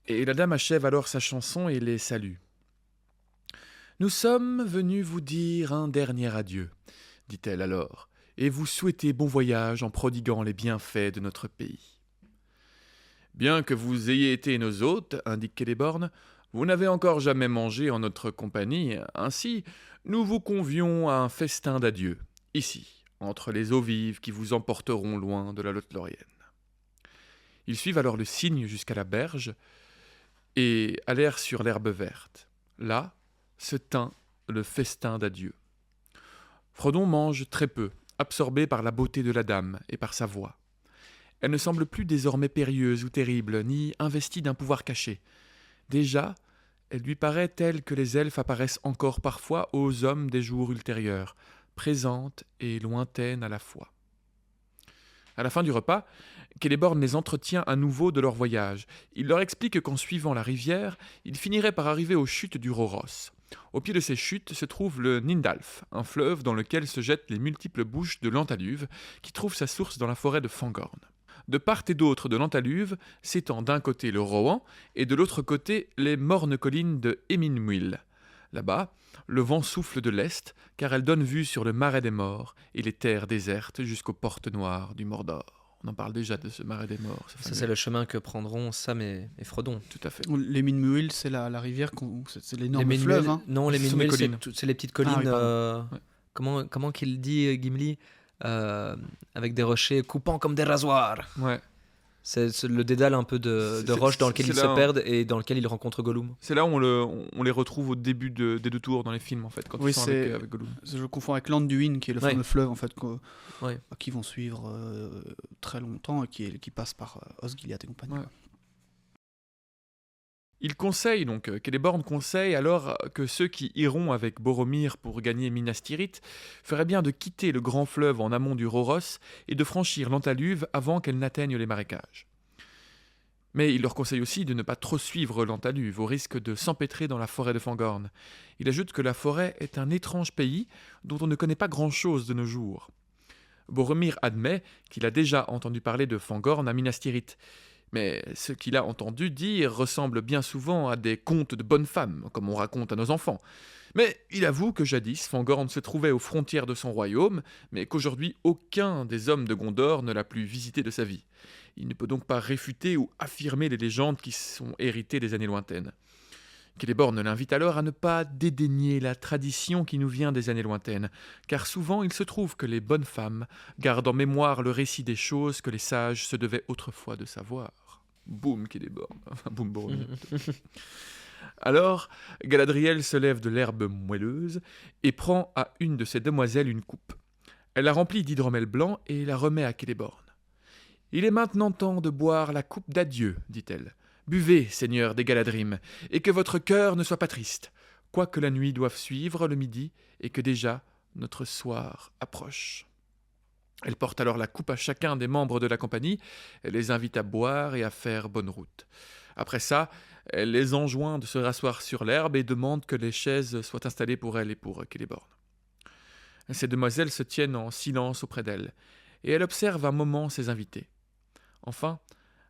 et la dame achève alors sa chanson et les salue. « Nous sommes venus vous dire un dernier adieu, dit-elle alors, et vous souhaiter bon voyage en prodiguant les bienfaits de notre pays. Bien que vous ayez été nos hôtes, indique Celeborn, vous n'avez encore jamais mangé en notre compagnie, ainsi nous vous convions à un festin d'adieu, ici, entre les eaux vives qui vous emporteront loin de la Lothlorienne. » Ils suivent alors le cygne jusqu'à la berge et allèrent sur l'herbe verte. Là se tint le festin d'adieu. Frodon mange très peu, absorbé par la beauté de la dame et par sa voix. Elle ne semble plus désormais périlleuse ou terrible, ni investie d'un pouvoir caché. Déjà, elle lui paraît telle que les elfes apparaissent encore parfois aux hommes des jours ultérieurs, présente et lointaine à la fois. À la fin du repas, Celeborn les entretient à nouveau de leur voyage. Il leur explique qu'en suivant la rivière, ils finiraient par arriver aux chutes du Rhoros. Au pied de ces chutes se trouve le Nindalf, un fleuve dans lequel se jettent les multiples bouches de l'Antaluve, qui trouve sa source dans la forêt de Fangorn. De part et d'autre de l'Antaluve s'étend d'un côté le Rohan et de l'autre côté les mornes collines de Eminmuil. Là-bas, le vent souffle de l'est, car elle donne vue sur le marais des morts et les terres désertes jusqu'aux portes noires du Mordor. On en parle déjà de ce marais des morts. Ça, c'est le chemin que prendront Sam et Frodon. Tout à fait. Les Minmuil, c'est la rivière, c'est l'énorme Les fleuve. Ménuels- Hein. Non, les Ce sont Ménuels, des collines. c'est les petites collines. Ah oui, pardon. Ouais. Comment qu'il dit, Gimli avec des rochers coupants comme des rasoirs. Ouais. C'est le dédale un peu de C'est- roches dans lequel c'est ils là, se hein. perdent et dans lequel ils rencontrent Gollum. C'est là où on les retrouve au début des deux tours dans les films, en fait, quand Oui, ils sont c'est- avec Gollum. Je confonds avec l'Anduin, qui est le Ouais. fameux fleuve en fait, Ouais. qui vont suivre très longtemps et qui passe par Osgiliath et compagnie. Ouais. Il conseille, donc, Celeborn conseille alors que ceux qui iront avec Boromir pour gagner Minas Tirith feraient bien de quitter le grand fleuve en amont du Rhoros et de franchir l'Antaluve avant qu'elle n'atteigne les marécages. Mais il leur conseille aussi de ne pas trop suivre l'Antaluve, au risque de s'empêtrer dans la forêt de Fangorn. Il ajoute que la forêt est un étrange pays dont on ne connaît pas grand-chose de nos jours. Boromir admet qu'il a déjà entendu parler de Fangorn à Minas Tirith, mais ce qu'il a entendu dire ressemble bien souvent à des contes de bonnes femmes, comme on raconte à nos enfants. Mais il avoue que jadis, Fangorn se trouvait aux frontières de son royaume, mais qu'aujourd'hui aucun des hommes de Gondor ne l'a plus visité de sa vie. Il ne peut donc pas réfuter ou affirmer les légendes qui sont héritées des années lointaines. Celeborn l'invite alors à ne pas dédaigner la tradition qui nous vient des années lointaines, car souvent il se trouve que les bonnes femmes gardent en mémoire le récit des choses que les sages se devaient autrefois de savoir. Boum, Celeborn. Enfin, boum, Boromir. Alors, Galadriel se lève de l'herbe moelleuse et prend à une de ses demoiselles une coupe. Elle la remplit d'hydromel blanc et la remet à Celeborn. « Il est maintenant temps de boire la coupe d'adieu, dit-elle. Buvez, seigneur des Galadrim, et que votre cœur ne soit pas triste, quoique la nuit doive suivre le midi, et que déjà notre soir approche. » Elle porte alors la coupe à chacun des membres de la compagnie, elle les invite à boire et à faire bonne route. Après ça, elle les enjoint de se rasseoir sur l'herbe et demande que les chaises soient installées pour elle et pour Celeborn. Ces demoiselles se tiennent en silence auprès d'elle, et elle observe un moment ses invités. Enfin,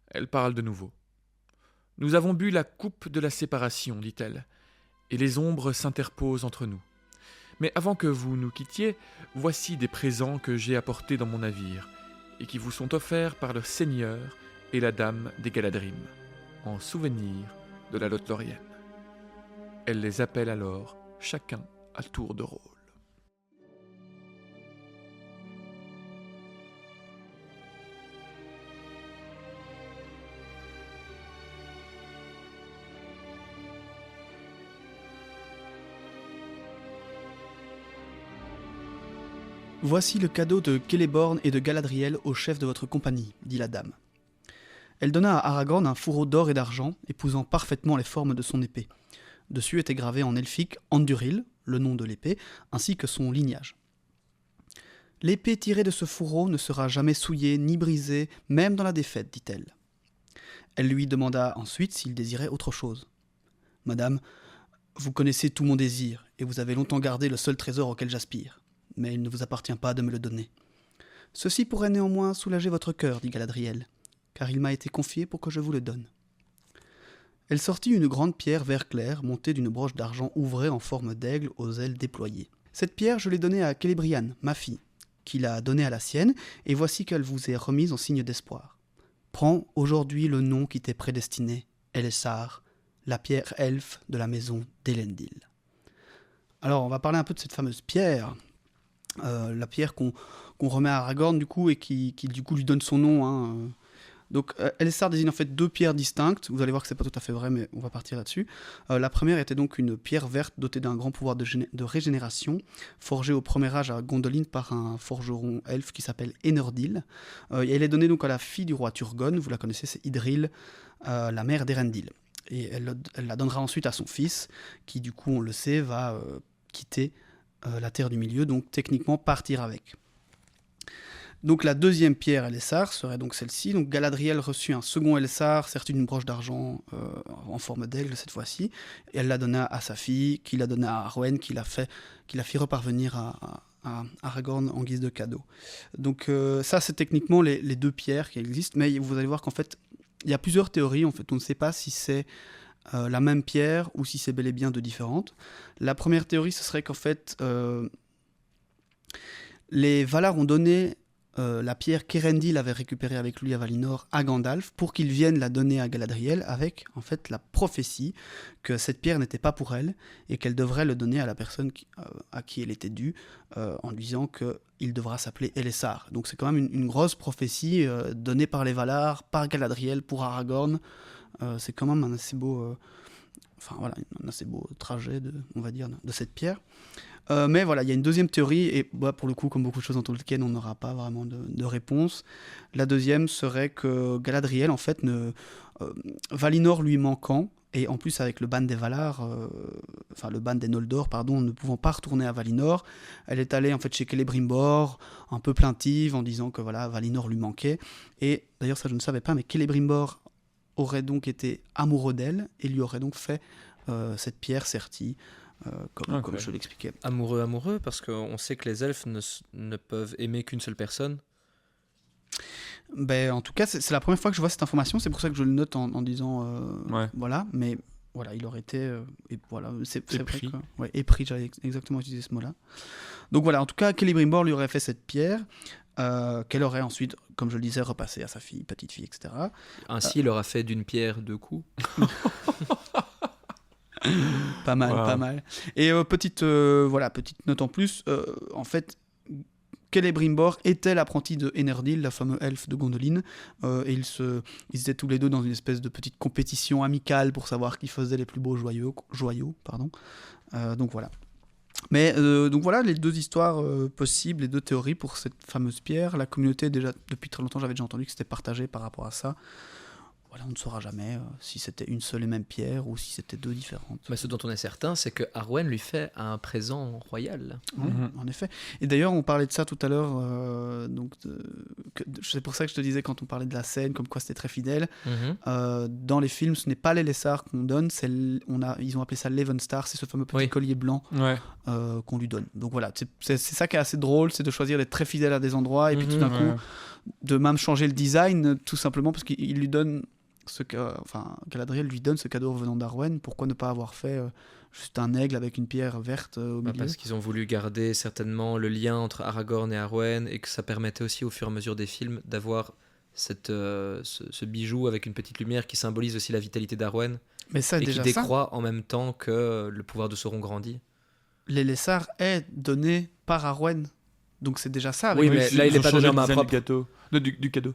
elle parle de nouveau. « Nous avons bu la coupe de la séparation, dit-elle, et les ombres s'interposent entre nous. Mais avant que vous nous quittiez, voici des présents que j'ai apportés dans mon navire, et qui vous sont offerts par le seigneur et la dame des Galadrim, en souvenir de la Lothlorienne. » Elle les appelle alors, chacun à tour de rôle. Voici le cadeau de Celeborn et de Galadriel au chef de votre compagnie, dit la dame. Elle donna à Aragorn un fourreau d'or et d'argent, épousant parfaitement les formes de son épée. Dessus était gravé en elfique Anduril, le nom de l'épée, ainsi que son lignage. L'épée tirée de ce fourreau ne sera jamais souillée ni brisée, même dans la défaite, dit-elle. Elle lui demanda ensuite s'il désirait autre chose. Madame, vous connaissez tout mon désir, et vous avez longtemps gardé le seul trésor auquel j'aspire. Mais il ne vous appartient pas de me le donner. Ceci pourrait néanmoins soulager votre cœur, dit Galadriel, car il m'a été confié pour que je vous le donne. Elle sortit une grande pierre vert clair, montée d'une broche d'argent ouvrée en forme d'aigle aux ailes déployées. Cette pierre, je l'ai donnée à Celebrian, ma fille, qui l'a donnée à la sienne, et voici qu'elle vous est remise en signe d'espoir. Prends aujourd'hui le nom qui t'est prédestiné, Elessar, la pierre elfe de la maison d'Elendil. Alors, on va parler un peu de cette fameuse pierre. La pierre qu'on remet à Aragorn du coup et qui du coup lui donne son nom. Hein. Donc Elessar désigne en fait deux pierres distinctes. Vous allez voir que c'est pas tout à fait vrai, mais on va partir là-dessus. La première était donc une pierre verte dotée d'un grand pouvoir de régénération, forgée au premier âge à Gondolin par un forgeron elfe qui s'appelle Enordil. Et elle est donnée donc à la fille du roi Turgon. Vous la connaissez, c'est Idril, la mère d'Erendil. Et elle la donnera ensuite à son fils, qui du coup on le sait va quitter la Terre du Milieu, donc techniquement partir avec. Donc la deuxième pierre Elessar serait donc celle-ci. Donc Galadriel reçut un second Elessar, certes une broche d'argent en forme d'aigle cette fois-ci, et elle la donna à sa fille, qui la donna à Arwen, qui la fit reparvenir à Aragorn en guise de cadeau. Donc ça c'est techniquement les deux pierres qui existent, mais vous allez voir qu'en fait il y a plusieurs théories, en fait on ne sait pas si c'est la même pierre ou si c'est bel et bien deux différentes. La première théorie, ce serait qu'en fait, les Valar ont donné la pierre qu'Erendil avait récupérée avec lui à Valinor à Gandalf pour qu'il vienne la donner à Galadriel avec en fait la prophétie que cette pierre n'était pas pour elle et qu'elle devrait le donner à la personne à qui elle était due en lui disant qu'il devra s'appeler Elessar. Donc c'est quand même une grosse prophétie donnée par les Valar, par Galadriel pour Aragorn. C'est quand même un assez beau, un assez beau trajet, on va dire, de cette pierre. Mais voilà, il y a une deuxième théorie, et pour le coup, comme beaucoup de choses dans Tolkien, on n'aura pas vraiment de réponse. La deuxième serait que Galadriel, en fait, Valinor lui manquant, et en plus avec le ban des Valar, le ban des Noldor, pardon, ne pouvant pas retourner à Valinor, elle est allée en fait chez Celebrimbor, un peu plaintive, en disant que voilà, Valinor lui manquait. Et d'ailleurs, ça je ne savais pas, mais Celebrimbor aurait donc été amoureux d'elle et lui aurait donc fait cette pierre sertie, comme je l'expliquais. Amoureux, parce qu'on sait que les elfes ne peuvent aimer qu'une seule personne. En tout cas, c'est la première fois que je vois cette information, c'est pour ça que je le note en disant voilà, mais voilà, il aurait été et voilà, c'est épris. Vrai que, épris, j'avais exactement utilisé ce mot-là. Donc voilà, en tout cas, Celebrimbor lui aurait fait cette pierre. Qu'elle aurait ensuite, comme je le disais, repassé à sa fille, petite fille, etc. Ainsi, il aura fait d'une pierre deux coups. Pas mal. Et petite note en plus, en fait, Celebrimbor était l'apprenti de Enerdil, la fameuse elfe de Gondolin, et ils étaient tous les deux dans une espèce de petite compétition amicale pour savoir qui faisait les plus beaux joyaux. Donc voilà. Mais donc voilà les deux histoires possibles, les deux théories pour cette fameuse pierre. La communauté, déjà depuis très longtemps, j'avais déjà entendu que c'était partagé par rapport à ça. voilà, on ne saura jamais si c'était une seule et même pierre ou si c'était deux différentes. Mais ce dont on est certain, c'est que Arwen lui fait un présent royal. Oui, en effet. Et d'ailleurs, on parlait de ça tout à l'heure. C'est pour ça que je te disais quand on parlait de la scène, comme quoi c'était très fidèle. Dans les films, ce n'est pas les Lessards qu'on donne, ils ont appelé ça l'Evenstar, c'est ce fameux petit collier blanc qu'on lui donne. Donc voilà, c'est ça qui est assez drôle, c'est de choisir d'être très fidèle à des endroits et puis tout d'un coup, de même changer le design, tout simplement parce qu'il lui donne Galadriel lui donne ce cadeau revenant d'Arwen. Pourquoi ne pas avoir fait juste un aigle avec une pierre verte au milieu? Parce qu'ils ont voulu garder certainement le lien entre Aragorn et Arwen et que ça permettait aussi au fur et à mesure des films d'avoir ce bijou avec une petite lumière qui symbolise aussi la vitalité d'Arwen mais ça, et déjà qui décroît en même temps que le pouvoir de Sauron grandit. Les Lessards est donné par Arwen, donc c'est déjà ça. Oui, mais là il n'est pas donné en main propre. Du cadeau.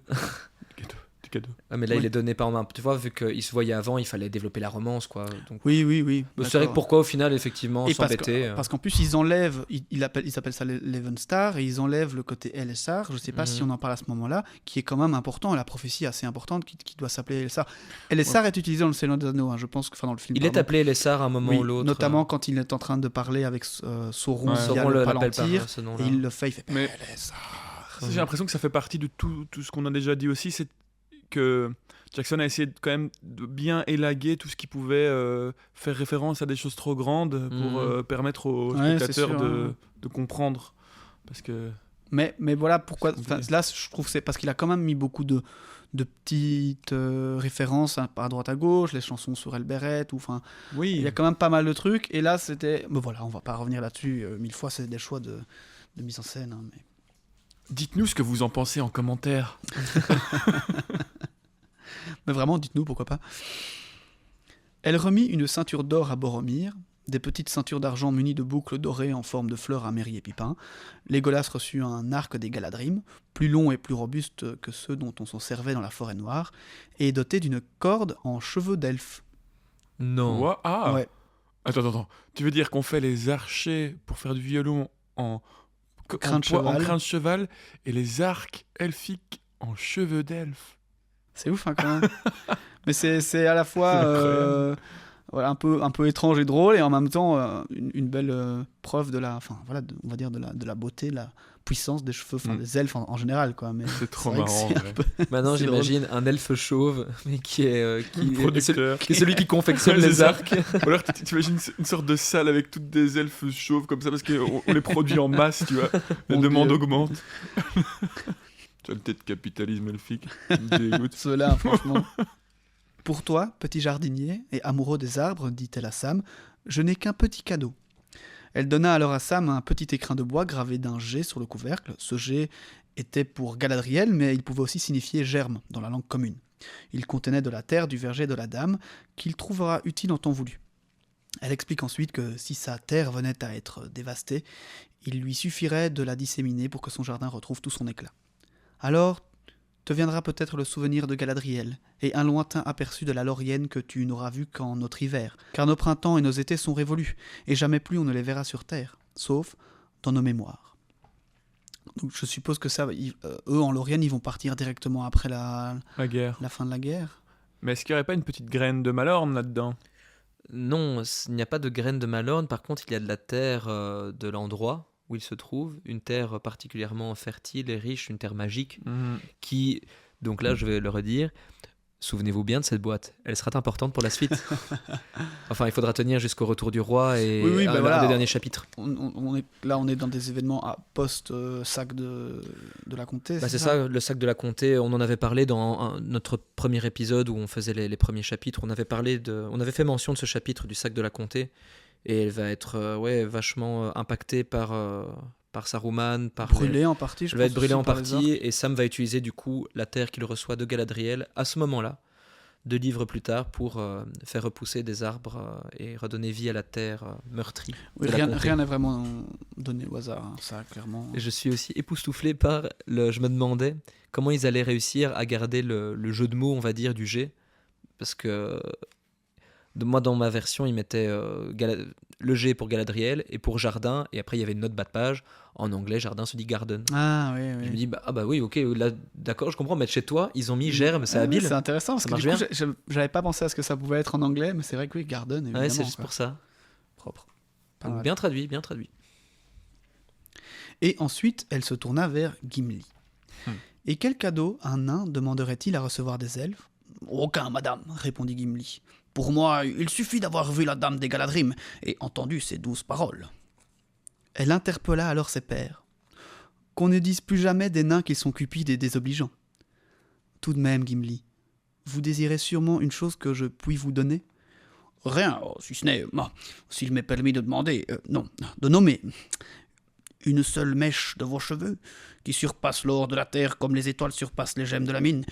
Cadeau. Ah, mais là il est donné pas en main. Tu vois, vu qu'ils se voyaient avant, il fallait développer la romance, quoi. Donc... Oui. C'est vrai que pourquoi au final, effectivement, et s'embêter. Parce qu'en plus, ils enlèvent, ils appellent ça l'Evenstar, et ils enlèvent le côté Elessar. Je ne sais pas si on en parle à ce moment-là, qui est quand même important, la prophétie assez importante qui doit s'appeler Elessar. Elessar est utilisé dans le Seigneur des Anneaux, hein, je pense que dans le film. Il est appelé Elessar à un moment ou l'autre. Notamment quand il est en train de parler avec Sauron, Sauron le l'appelle Palantir, par ce nom-là. et il le fait, il fait Mais Elessar. J'ai l'impression que ça fait partie de tout ce qu'on a déjà dit aussi, c'est que Jackson a essayé quand même de bien élaguer tout ce qui pouvait faire référence à des choses trop grandes pour permettre aux spectateurs de comprendre. Parce que... Mais voilà pourquoi. Là, je trouve que c'est parce qu'il a quand même mis beaucoup de petites références à droite à gauche, les chansons sur Elberet, il y a quand même pas mal de trucs. Et là, c'était. Mais voilà, on va pas revenir là-dessus 1000 fois, c'est des choix de mise en scène. Hein, mais... Dites-nous ce que vous en pensez en commentaire. Mais vraiment, dites-nous, pourquoi pas. Elle remit une ceinture d'or à Boromir, des petites ceintures d'argent munies de boucles dorées en forme de fleurs à Merry et Pipin. Legolas reçut un arc des Galadrim, plus long et plus robuste que ceux dont on s'en servait dans la forêt noire, et doté d'une corde en cheveux d'elfe. Non. Ouais. Attends. Tu veux dire qu'on fait les archers pour faire du violon en crin de cheval et les arcs elfiques en cheveux d'elfe? C'est ouf, hein, quand même. Mais c'est à la fois un peu étrange et drôle, et en même temps une belle preuve de la, on va dire de la beauté, la puissance des cheveux, des elfes en général, quoi. Mais c'est trop marrant. Maintenant, j'imagine un elfe chauve, mais qui est celui qui confectionne les arcs. Ou alors tu imagines une sorte de salle avec toutes des elfes chauves comme ça parce qu'on les produit en masse, tu vois. La demande augmente. Tu as le tête de capitalisme elfique. Dégoûte. Cela, franchement. Pour toi, petit jardinier et amoureux des arbres, dit-elle à Sam, je n'ai qu'un petit cadeau. Elle donna alors à Sam un petit écrin de bois gravé d'un G sur le couvercle. Ce G était pour Galadriel, mais il pouvait aussi signifier germe dans la langue commune. Il contenait de la terre du verger de la dame, qu'il trouvera utile en temps voulu. Elle explique ensuite que si sa terre venait à être dévastée, il lui suffirait de la disséminer pour que son jardin retrouve tout son éclat. Alors te viendra peut-être le souvenir de Galadriel et un lointain aperçu de la Laurienne que tu n'auras vu qu'en notre hiver, car nos printemps et nos étés sont révolus, et jamais plus on ne les verra sur terre, sauf dans nos mémoires. Donc je suppose que ça, eux en Laurienne, ils vont partir directement après la fin de la guerre. Mais est-ce qu'il n'y aurait pas une petite graine de Malorne là-dedans ? Non, il n'y a pas de graine de Malorne, par contre il y a de la terre de l'endroit où il se trouve, une terre particulièrement fertile et riche, une terre magique, qui, donc là je vais le redire, souvenez-vous bien de cette boîte, elle sera importante pour la suite. Enfin, il faudra tenir jusqu'au retour du roi et un des derniers chapitres. On est dans des événements post-sac de la comté. C'est ça, le sac de la comté, on en avait parlé dans notre premier épisode où on faisait les premiers chapitres, on avait fait mention de ce chapitre du sac de la comté. Et elle va être vachement impactée par Saruman. Brûlée en partie, je pense. Elle va être brûlée en partie, et Sam va utiliser du coup la terre qu'il reçoit de Galadriel à ce moment-là, 2 livres plus tard, pour faire repousser des arbres et redonner vie à la terre meurtrie. Oui, rien n'est vraiment donné au hasard, hein, ça, clairement. Et je suis aussi époustouflé par je me demandais comment ils allaient réussir à garder le jeu de mots, on va dire, du G, parce que Moi, dans ma version, ils mettaient le G pour Galadriel et pour jardin, et après il y avait une note bas de page. En anglais, jardin se dit garden. Ah oui, Je me oui. dis, bah oui, ok, là, d'accord, je comprends, mais chez toi, ils ont mis germe, c'est habile. C'est intéressant parce Ça que du marche coup, j'avais pas pensé à ce que ça pouvait être en anglais, mais c'est vrai que oui, garden, évidemment. Ouais, c'est juste quoi. pour ça. Propre. Pas Donc, mal. bien traduit, bien traduit. Et ensuite, elle se tourna vers Gimli. Et quel cadeau un nain demanderait-il à recevoir des elfes ? Aucun, madame, répondit Gimli. Pour moi, il suffit d'avoir vu la dame des Galadrim et entendu ses douces paroles. Elle interpella alors ses pairs. Qu'on ne dise plus jamais des nains qu'ils sont cupides et désobligeants. Tout de même, Gimli, vous désirez sûrement une chose que je puis vous donner ? Rien, si ce n'est, s'il m'est permis de demander, non, de nommer. Une seule mèche de vos cheveux, qui surpasse l'or de la terre comme les étoiles surpassent les gemmes de la mine.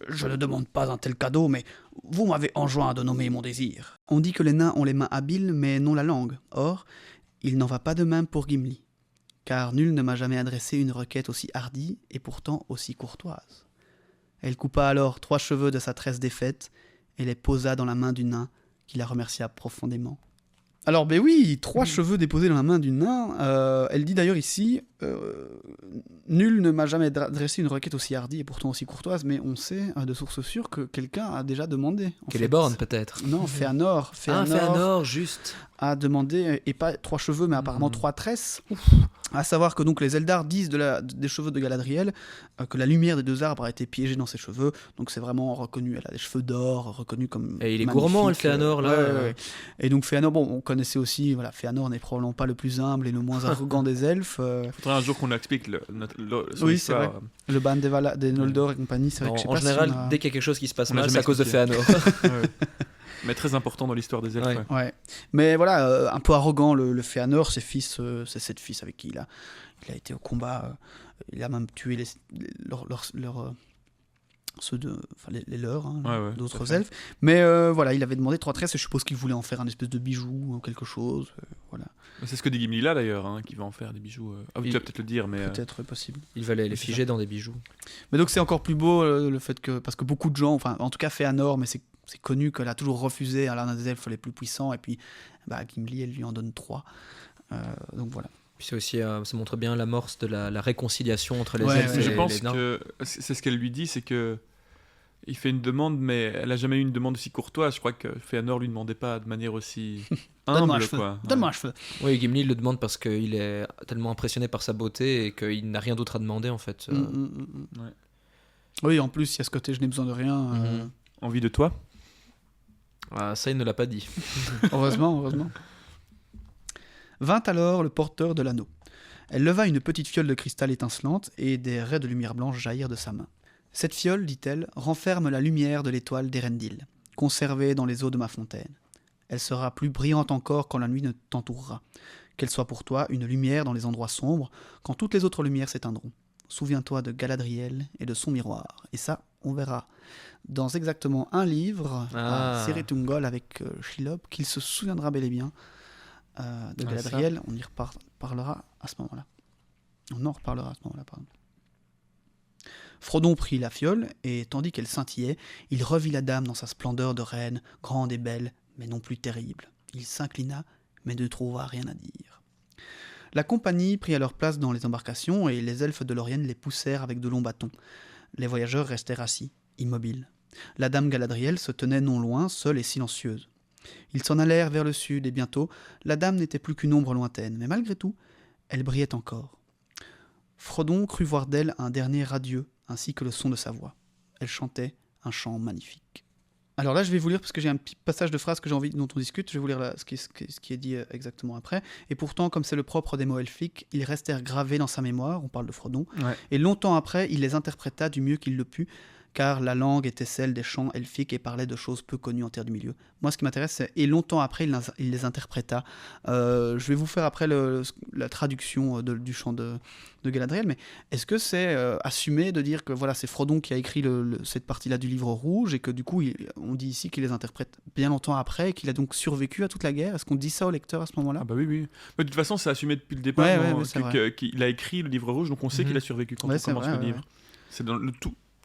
Je ne demande pas un tel cadeau, mais vous m'avez enjoint de nommer mon désir. On dit que les nains ont les mains habiles, mais non la langue. Or, il n'en va pas de même pour Gimli, car nul ne m'a jamais adressé une requête aussi hardie et pourtant aussi courtoise. Elle coupa alors 3 cheveux de sa tresse défaite et les posa dans la main du nain, qui la remercia profondément. Alors, ben oui, 3 cheveux déposés dans la main du nain. Elle dit d'ailleurs ici, nul ne m'a jamais adressé une requête aussi hardie et pourtant aussi courtoise, mais on sait de source sûre que quelqu'un a déjà demandé. Qu'elle est borne, peut-être. Non, Fëanor. Fëanor, juste. A demandé, et pas 3 cheveux, mais apparemment 3 tresses. À savoir que donc les Eldar disent des cheveux de Galadriel que la lumière des 2 arbres a été piégée dans ses cheveux, donc c'est vraiment reconnu. Elle a des cheveux d'or, reconnu comme. Et il est magnifique. gourmand, le Fëanor, là. Ouais. Et donc Fëanor, bon, on connaissait aussi, voilà, Fëanor n'est probablement pas le plus humble et le moins arrogant des elfes. Faudrait un jour qu'on explique son Oui, histoire. c'est vrai. Le ban des Noldor et compagnie, c'est vrai que je sais En pas général, si on a... dès qu'il y a quelque chose qui se passe On l'a mal, c'est jamais à cause de expliqué. Fëanor. Ouais. Mais très important dans l'histoire des elfes. Ouais. Ouais. Ouais. Mais voilà, un peu arrogant, le Fëanor, ses fils, c'est 7 fils avec qui il a été au combat. Il a même tué ceux les leurs, hein, Ouais, tout à d'autres fait. elfes. Mais voilà, il avait demandé 3 tresses et je suppose qu'il voulait en faire un espèce de bijou ou quelque chose. Voilà. C'est ce que dit Gimli là d'ailleurs, hein, qui va en faire des bijoux. Ah oui, tu vas peut-être le dire, mais. Peut-être possible. Il va les C'est figer dans des bijoux. Mais donc c'est encore plus beau le fait que, parce que beaucoup de gens, enfin en tout cas Fëanor, mais c'est connu qu'elle a toujours refusé à l'un des elfes les plus puissants, et puis Gimli, elle lui en donne 3. Donc voilà. Puis c'est aussi, ça montre bien l'amorce de la réconciliation entre les Ouais, elfes ouais. et Je pense les nains. que c'est ce qu'elle lui dit, c'est que il fait une demande, mais elle a jamais eu une demande aussi courtoise. Je crois que Fëanor lui demandait pas de manière aussi Donne-moi un humble, cheveu. quoi. Donne-moi un cheveu. Oui, Gimli le demande parce qu'il est tellement impressionné par sa beauté et qu'il n'a rien d'autre à demander en fait. Ouais. Oui, en plus, il y a ce côté je n'ai besoin de rien. Envie de toi. Ah, ça, il ne l'a pas dit. Heureusement. Vint alors le porteur de l'anneau. Elle leva une petite fiole de cristal étincelante et des raies de lumière blanche jaillirent de sa main. Cette fiole, dit-elle, renferme la lumière de l'étoile d'Erendil, conservée dans les eaux de ma fontaine. Elle sera plus brillante encore quand la nuit ne t'entourera. Qu'elle soit pour toi une lumière dans les endroits sombres, quand toutes les autres lumières s'éteindront. Souviens-toi de Galadriel et de son miroir. Et ça, on verra dans exactement un livre, à Seretungol avec Shelob, qu'il se souviendra bel et bien de Galadriel. On y reparlera à ce moment-là. On en reparlera à ce moment-là, pardon. Frodon prit la fiole, et tandis qu'elle scintillait, il revit la dame dans sa splendeur de reine, grande et belle, mais non plus terrible. Il s'inclina, mais ne trouva rien à dire. La compagnie prit alors place dans les embarcations, et les elfes de Lorien les poussèrent avec de longs bâtons. Les voyageurs restèrent assis, immobiles. La dame Galadriel se tenait non loin, seule et silencieuse. Ils s'en allèrent vers le sud, et bientôt, la dame n'était plus qu'une ombre lointaine, mais malgré tout, elle brillait encore. Frodon crut voir d'elle un dernier adieu, ainsi que le son de sa voix. Elle chantait un chant magnifique. Alors là, je vais vous lire, parce que j'ai un petit passage de phrase que j'ai envie dont on discute, je vais vous lire ce qui est dit exactement après. Et pourtant, comme c'est le propre des mots elfiques, ils restèrent gravés dans sa mémoire, on parle de Frodon, et longtemps après, il les interpréta du mieux qu'il le put, car la langue était celle des chants elfiques et parlait de choses peu connues en Terre du Milieu. Moi, ce qui m'intéresse, c'est... Et longtemps après, il les interpréta. Je vais vous faire après la traduction du chant de Galadriel, mais est-ce que c'est assumé de dire que voilà, c'est Frodon qui a écrit cette partie-là du livre rouge, et que du coup, on dit ici qu'il les interprète bien longtemps après, et qu'il a donc survécu à toute la guerre? Est-ce qu'on dit ça au lecteur à ce moment-là? Ah bah oui. Mais de toute façon, c'est assumé depuis le départ, Ouais, c'est vrai. qu'il a écrit le livre rouge, donc on sait qu'il a survécu quand on commence le livre. C'est dans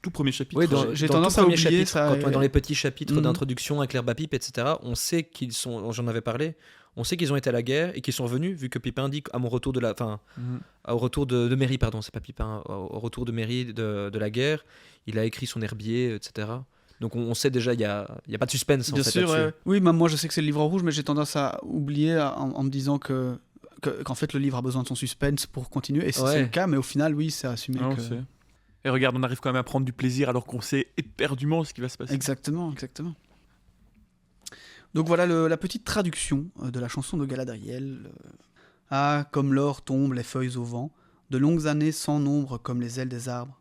tout tout premier chapitre. Oui, dans, J'ai dans tendance tout à premier oublier chapitre, ça, quand on est et- dans les petits chapitres Mhm. d'introduction avec l'herbe à pipe, etc., on sait qu'ils sont, j'en avais parlé, on sait qu'ils ont été à la guerre et qu'ils sont revenus, vu que Pipin dit à mon retour de la, enfin, Mhm. au retour de Merry, pardon, c'est pas Pipin, au retour de Merry de la guerre, il a écrit son herbier, etc. Donc on sait déjà, il y a pas de suspense en Bien fait sûr, là-dessus. ouais. Oui, même moi je sais que c'est le livre rouge, mais j'ai tendance à oublier en me disant qu'en fait le livre a besoin de son suspense pour continuer. Et c'est Ouais. le cas, mais au final, oui, c'est assumé. Ah, on que... sait. Et regarde, on arrive quand même à prendre du plaisir alors qu'on sait éperdument ce qui va se passer. Exactement, exactement. Donc voilà la petite traduction de la chanson de Galadriel. Ah, comme l'or tombent les feuilles au vent, de longues années sans nombre comme les ailes des arbres.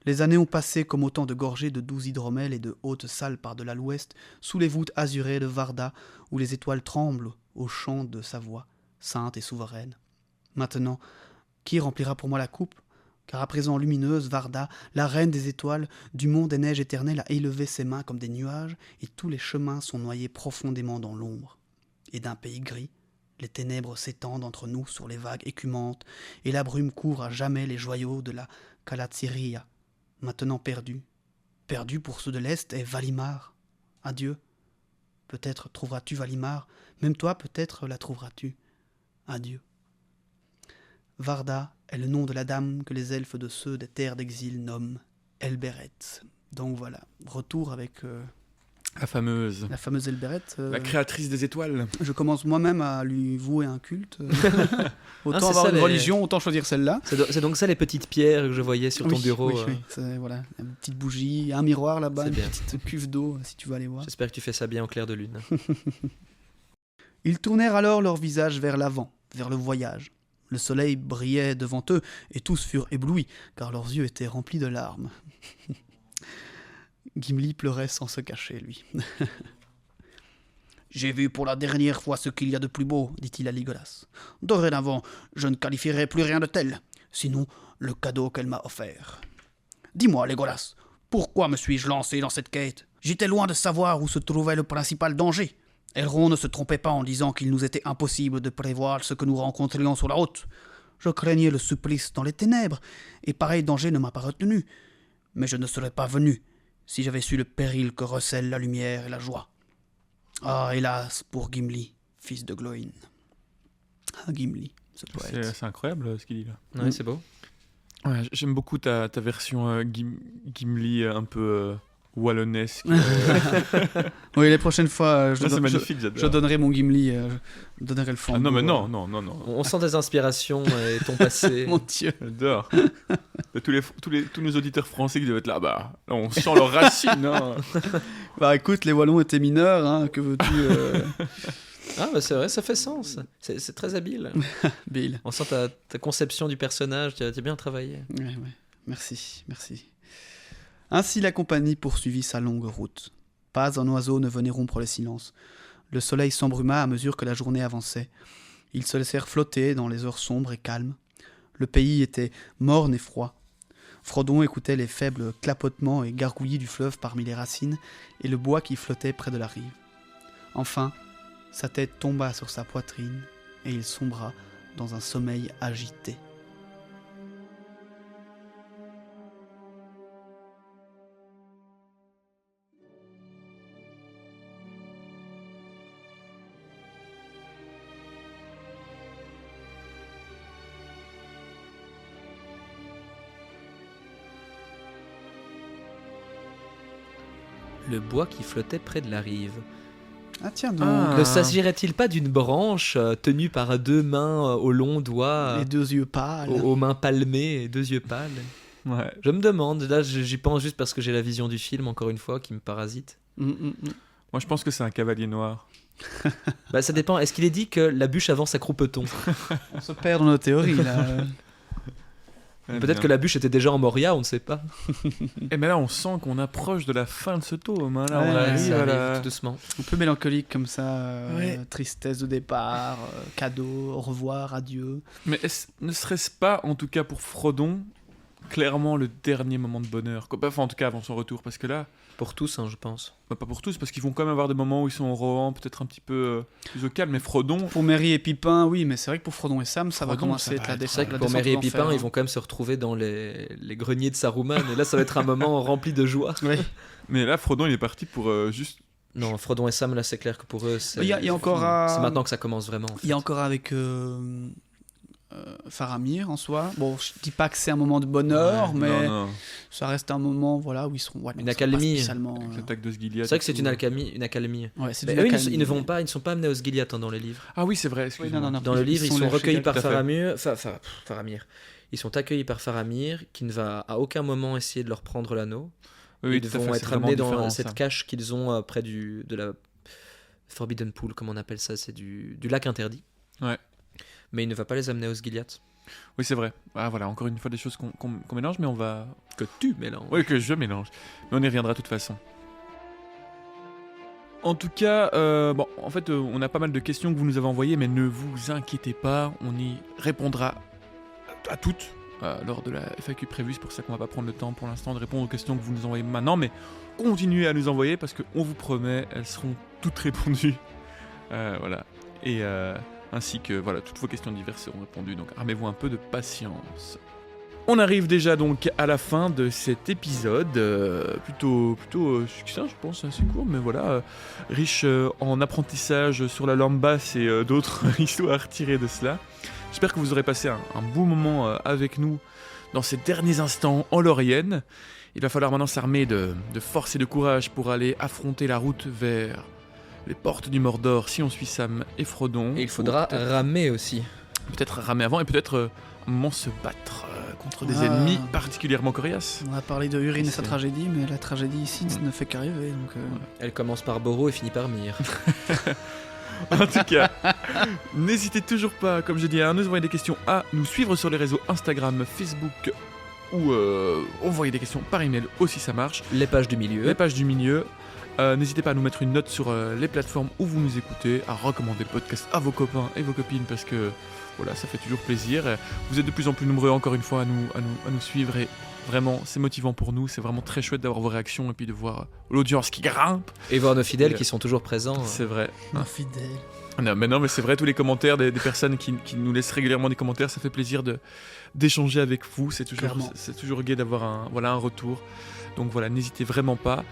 Les années ont passé comme autant de gorgées de doux hydromel et de hautes salles par-delà l'ouest, sous les voûtes azurées de Varda, où les étoiles tremblent au chant de sa voix, sainte et souveraine. Maintenant, qui remplira pour moi la coupe ? Car à présent lumineuse, Varda, la reine des étoiles, du monde des neiges éternelles, a élevé ses mains comme des nuages, et tous les chemins sont noyés profondément dans l'ombre. Et d'un pays gris, les ténèbres s'étendent entre nous sur les vagues écumantes, et la brume couvre à jamais les joyaux de la Calatsiria, maintenant perdu. Perdu pour ceux de l'Est est Valimar. Adieu. Peut-être trouveras-tu Valimar, même toi peut-être la trouveras-tu. Adieu. Varda est le nom de la dame que les elfes de ceux des terres d'exil nomment Elbereth. Donc voilà, retour avec La fameuse. la fameuse Elbereth. La créatrice des étoiles. Je commence moi-même à lui vouer un culte. Autant Ah, c'est avoir ça, une les- religion, autant choisir celle-là. C'est donc ça les petites pierres que je voyais sur ton Oui, bureau. oui, oui. C'est- voilà, une petite bougie, un miroir là-bas, C'est une bien. petite cuve d'eau, si tu veux aller voir. J'espère que tu fais ça bien au clair de lune. Ils tournèrent alors leur visage vers l'avant, vers le voyage. Le soleil brillait devant eux, et tous furent éblouis, car leurs yeux étaient remplis de larmes. Gimli pleurait sans se cacher, lui. « J'ai vu pour la dernière fois ce qu'il y a de plus beau, dit-il à Legolas. Dorénavant, je ne qualifierai plus rien de tel, sinon le cadeau qu'elle m'a offert. Dis-moi, Legolas, pourquoi me suis-je lancé dans cette quête ? J'étais loin de savoir où se trouvait le principal danger. Elrond ne se trompait pas en disant qu'il nous était impossible de prévoir ce que nous rencontrions sur la route. Je craignais le supplice dans les ténèbres, et pareil danger ne m'a pas retenu. Mais je ne serais pas venu si j'avais su le péril que recèlent la lumière et la joie. Ah, hélas, pour Gimli, fils de Glóin. Ah, Gimli, ce poète. C'est incroyable ce qu'il dit là. Ouais, c'est beau. Ouais, j'aime beaucoup ta version Gimli un peu wallonnesque. Oui, les prochaines fois, Ça, c'est magnifique, je j'adore. donnerai mon Gimli, je donnerai le Ah flambeau. non, mais non, non, non, non. On sent tes inspirations et ton passé. Mon Dieu. J'adore. Tous nos auditeurs français qui doivent être là, bah, là, on sent leurs racines. Hein. Bah écoute, les Wallons étaient mineurs, hein, que veux-tu, Ah, bah c'est vrai, ça fait sens. C'est très habile. Bill. On sent ta conception du personnage, tu as bien travaillé. Ouais, ouais. Merci, merci. Ainsi la compagnie poursuivit sa longue route. Pas un oiseau ne venait rompre le silence. Le soleil s'embruma à mesure que la journée avançait. Ils se laissèrent flotter dans les heures sombres et calmes. Le pays était morne et froid. Frodon écoutait les faibles clapotements et gargouillis du fleuve parmi les racines et le bois qui flottait près de la rive. Enfin, sa tête tomba sur sa poitrine et il sombra dans un sommeil agité. Le bois qui flottait près de la rive. Ah tiens donc, Ah. Ne s'agirait-il pas d'une branche tenue par deux mains aux longs doigts, les deux yeux pâles. aux mains palmées et deux yeux pâles? Ouais. Je me demande, là j'y pense juste parce que j'ai la vision du film, encore une fois, qui me parasite. Moi, je pense que c'est un cavalier noir. Bah ça dépend, est-ce qu'il est dit que la bûche avance à croupeton? On se perd dans nos théories là. Peut-être que la bûche était déjà en Moria, on ne sait pas. Et mais là, on sent qu'on approche de la fin de ce tome. Hein. Là, Ouais, on ouais, arrive ça à la... arrive tout doucement. Un peu mélancolique comme ça, Ouais. tristesse de départ, cadeau, au revoir, adieu. Mais ne serait-ce pas, en tout cas pour Frodon, clairement le dernier moment de bonheur. Enfin, en tout cas, avant son retour, parce que là, Pour tous, hein, je pense. pas pour tous, parce qu'ils vont quand même avoir des moments où ils sont au Rohan, peut-être un petit peu plus au calme, mais Frodon, Pour Merry et Pipin, oui, mais c'est vrai que pour Frodon et Sam, ça va Frodon, commencer ça à va être la être- descente. C'est vrai que la pour descente Merry et aux Pipin, enfers, ils vont quand même se retrouver dans les greniers de Saruman, et là, ça va être un moment rempli de joie. Oui. mais là, Frodon, il est parti pour juste... Non, Frodon et Sam, là, c'est clair que pour eux, c'est Il y a encore c'est à... maintenant que ça commence vraiment. En fait. Il y a encore avec Faramir en soi. Bon, je dis pas que c'est un moment de bonheur, Ouais, mais non. ça reste un moment où ils seront. Ouais, Une non, c'est pas accalmie. spécialement, Avec l'attaque de Sgiliath. C'est vrai que c'est et une tout. accalmie. Ouais, c'est Mais une eux, accalmie. ils ne sont pas amenés au Sgiliath dans les livres. Ah oui, c'est vrai, Oui, excuse-moi. non. Dans le livre, ils sont lâchés recueillis quelque- par tout à fait. Faramir. Ils sont accueillis par Faramir, qui ne va à aucun moment essayer de leur prendre l'anneau. Oui, Ils tout à vont fait, c'est être vraiment amenés dans différent, cette ça. cache qu'ils ont près de la Forbidden Pool, comme on appelle ça, c'est du lac interdit. Ouais. Mais il ne va pas les amener au Sgiliath. Oui, c'est vrai. Ah voilà, encore une fois des choses qu'on mélange, mais on va... Que tu mélanges. Oui, que je mélange. Mais on y reviendra de toute façon. En tout cas, bon, en fait, on a pas mal de questions que vous nous avez envoyées, mais ne vous inquiétez pas, on y répondra à toutes lors de la FAQ prévue. C'est pour ça qu'on va pas prendre le temps pour l'instant de répondre aux questions que vous nous envoyez maintenant, mais continuez à nous envoyer parce qu'on vous promet, elles seront toutes répondues. Voilà. Et ainsi que voilà, toutes vos questions diverses seront répondues. Donc armez-vous un peu de patience. On arrive déjà donc à la fin de cet épisode, plutôt succinct je pense, assez court, mais voilà, riche en apprentissage sur la lampe basse et d'autres histoires tirées de cela. J'espère que vous aurez passé un bon moment avec nous dans ces derniers instants en Laurienne. Il va falloir maintenant s'armer de force et de courage pour aller affronter la route vers les portes du Mordor si on suit Sam et Frodon. Et il faudra Ou peut-être- ramer aussi. peut-être ramer avant et peut-être un moment se battre contre des Ah. ennemis particulièrement coriaces. On a parlé de Urine et sa C'est- tragédie, mais la tragédie ici ne fait qu'arriver. Donc, Elle commence par Boro et finit par Myr. En tout cas, n'hésitez toujours pas, comme je dis, à nous envoyer des questions, à nous suivre sur les réseaux Instagram, Facebook ou envoyer des questions par email aussi, ça marche. Les pages du milieu. Les pages du milieu. N'hésitez pas à nous mettre une note sur les plateformes où vous nous écoutez, à recommander le podcast à vos copains et vos copines parce que voilà, ça fait toujours plaisir. Vous êtes de plus en plus nombreux encore une fois à nous suivre et vraiment c'est motivant pour nous. C'est vraiment très chouette d'avoir vos réactions et puis de voir l'audience qui grimpe. Et voir nos fidèles Et, qui sont toujours présents. C'est vrai. infidèle. Non mais c'est vrai, tous les commentaires des personnes qui nous laissent régulièrement des commentaires, ça fait plaisir d'échanger avec vous. C'est Clairement. toujours gai d'avoir un retour. Donc voilà, n'hésitez vraiment pas.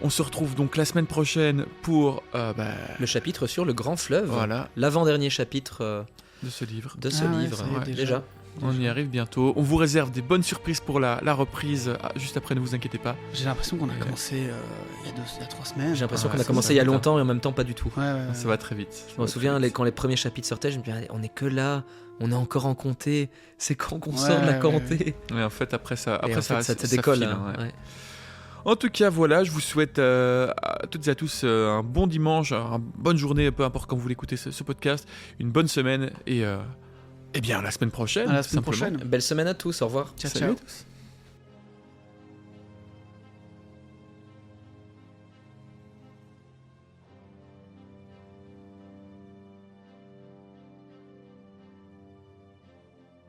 On se retrouve donc la semaine prochaine pour Le chapitre sur le grand fleuve. voilà, L'avant-dernier chapitre de ce livre. de ce Ah ouais, livre. ça y est, Ouais, déjà. On y arrive bientôt. On vous réserve des bonnes surprises pour la reprise juste après, ne vous inquiétez pas. J'ai l'impression qu'on a commencé il y a 3 semaines. J'ai l'impression Ouais, qu'on a c'est commencé ça, il y a putain. longtemps et en même temps pas du tout. Ouais. Ça va très vite. Je me souviens quand les premiers chapitres sortaient, je me disais on est que là, on est encore en comté. C'est quand qu'on sort de la Ouais, comté Mais en fait, après ça, Et en fait, ça te décolle. file, hein, ouais. ouais. En tout cas, voilà, je vous souhaite à toutes et à tous un bon dimanche, une bonne journée, peu importe quand vous l'écoutez ce podcast, une bonne semaine et bien à la semaine prochaine. À la semaine simplement. prochaine. Belle semaine à tous, au revoir. Ciao, Salut ciao. à tous.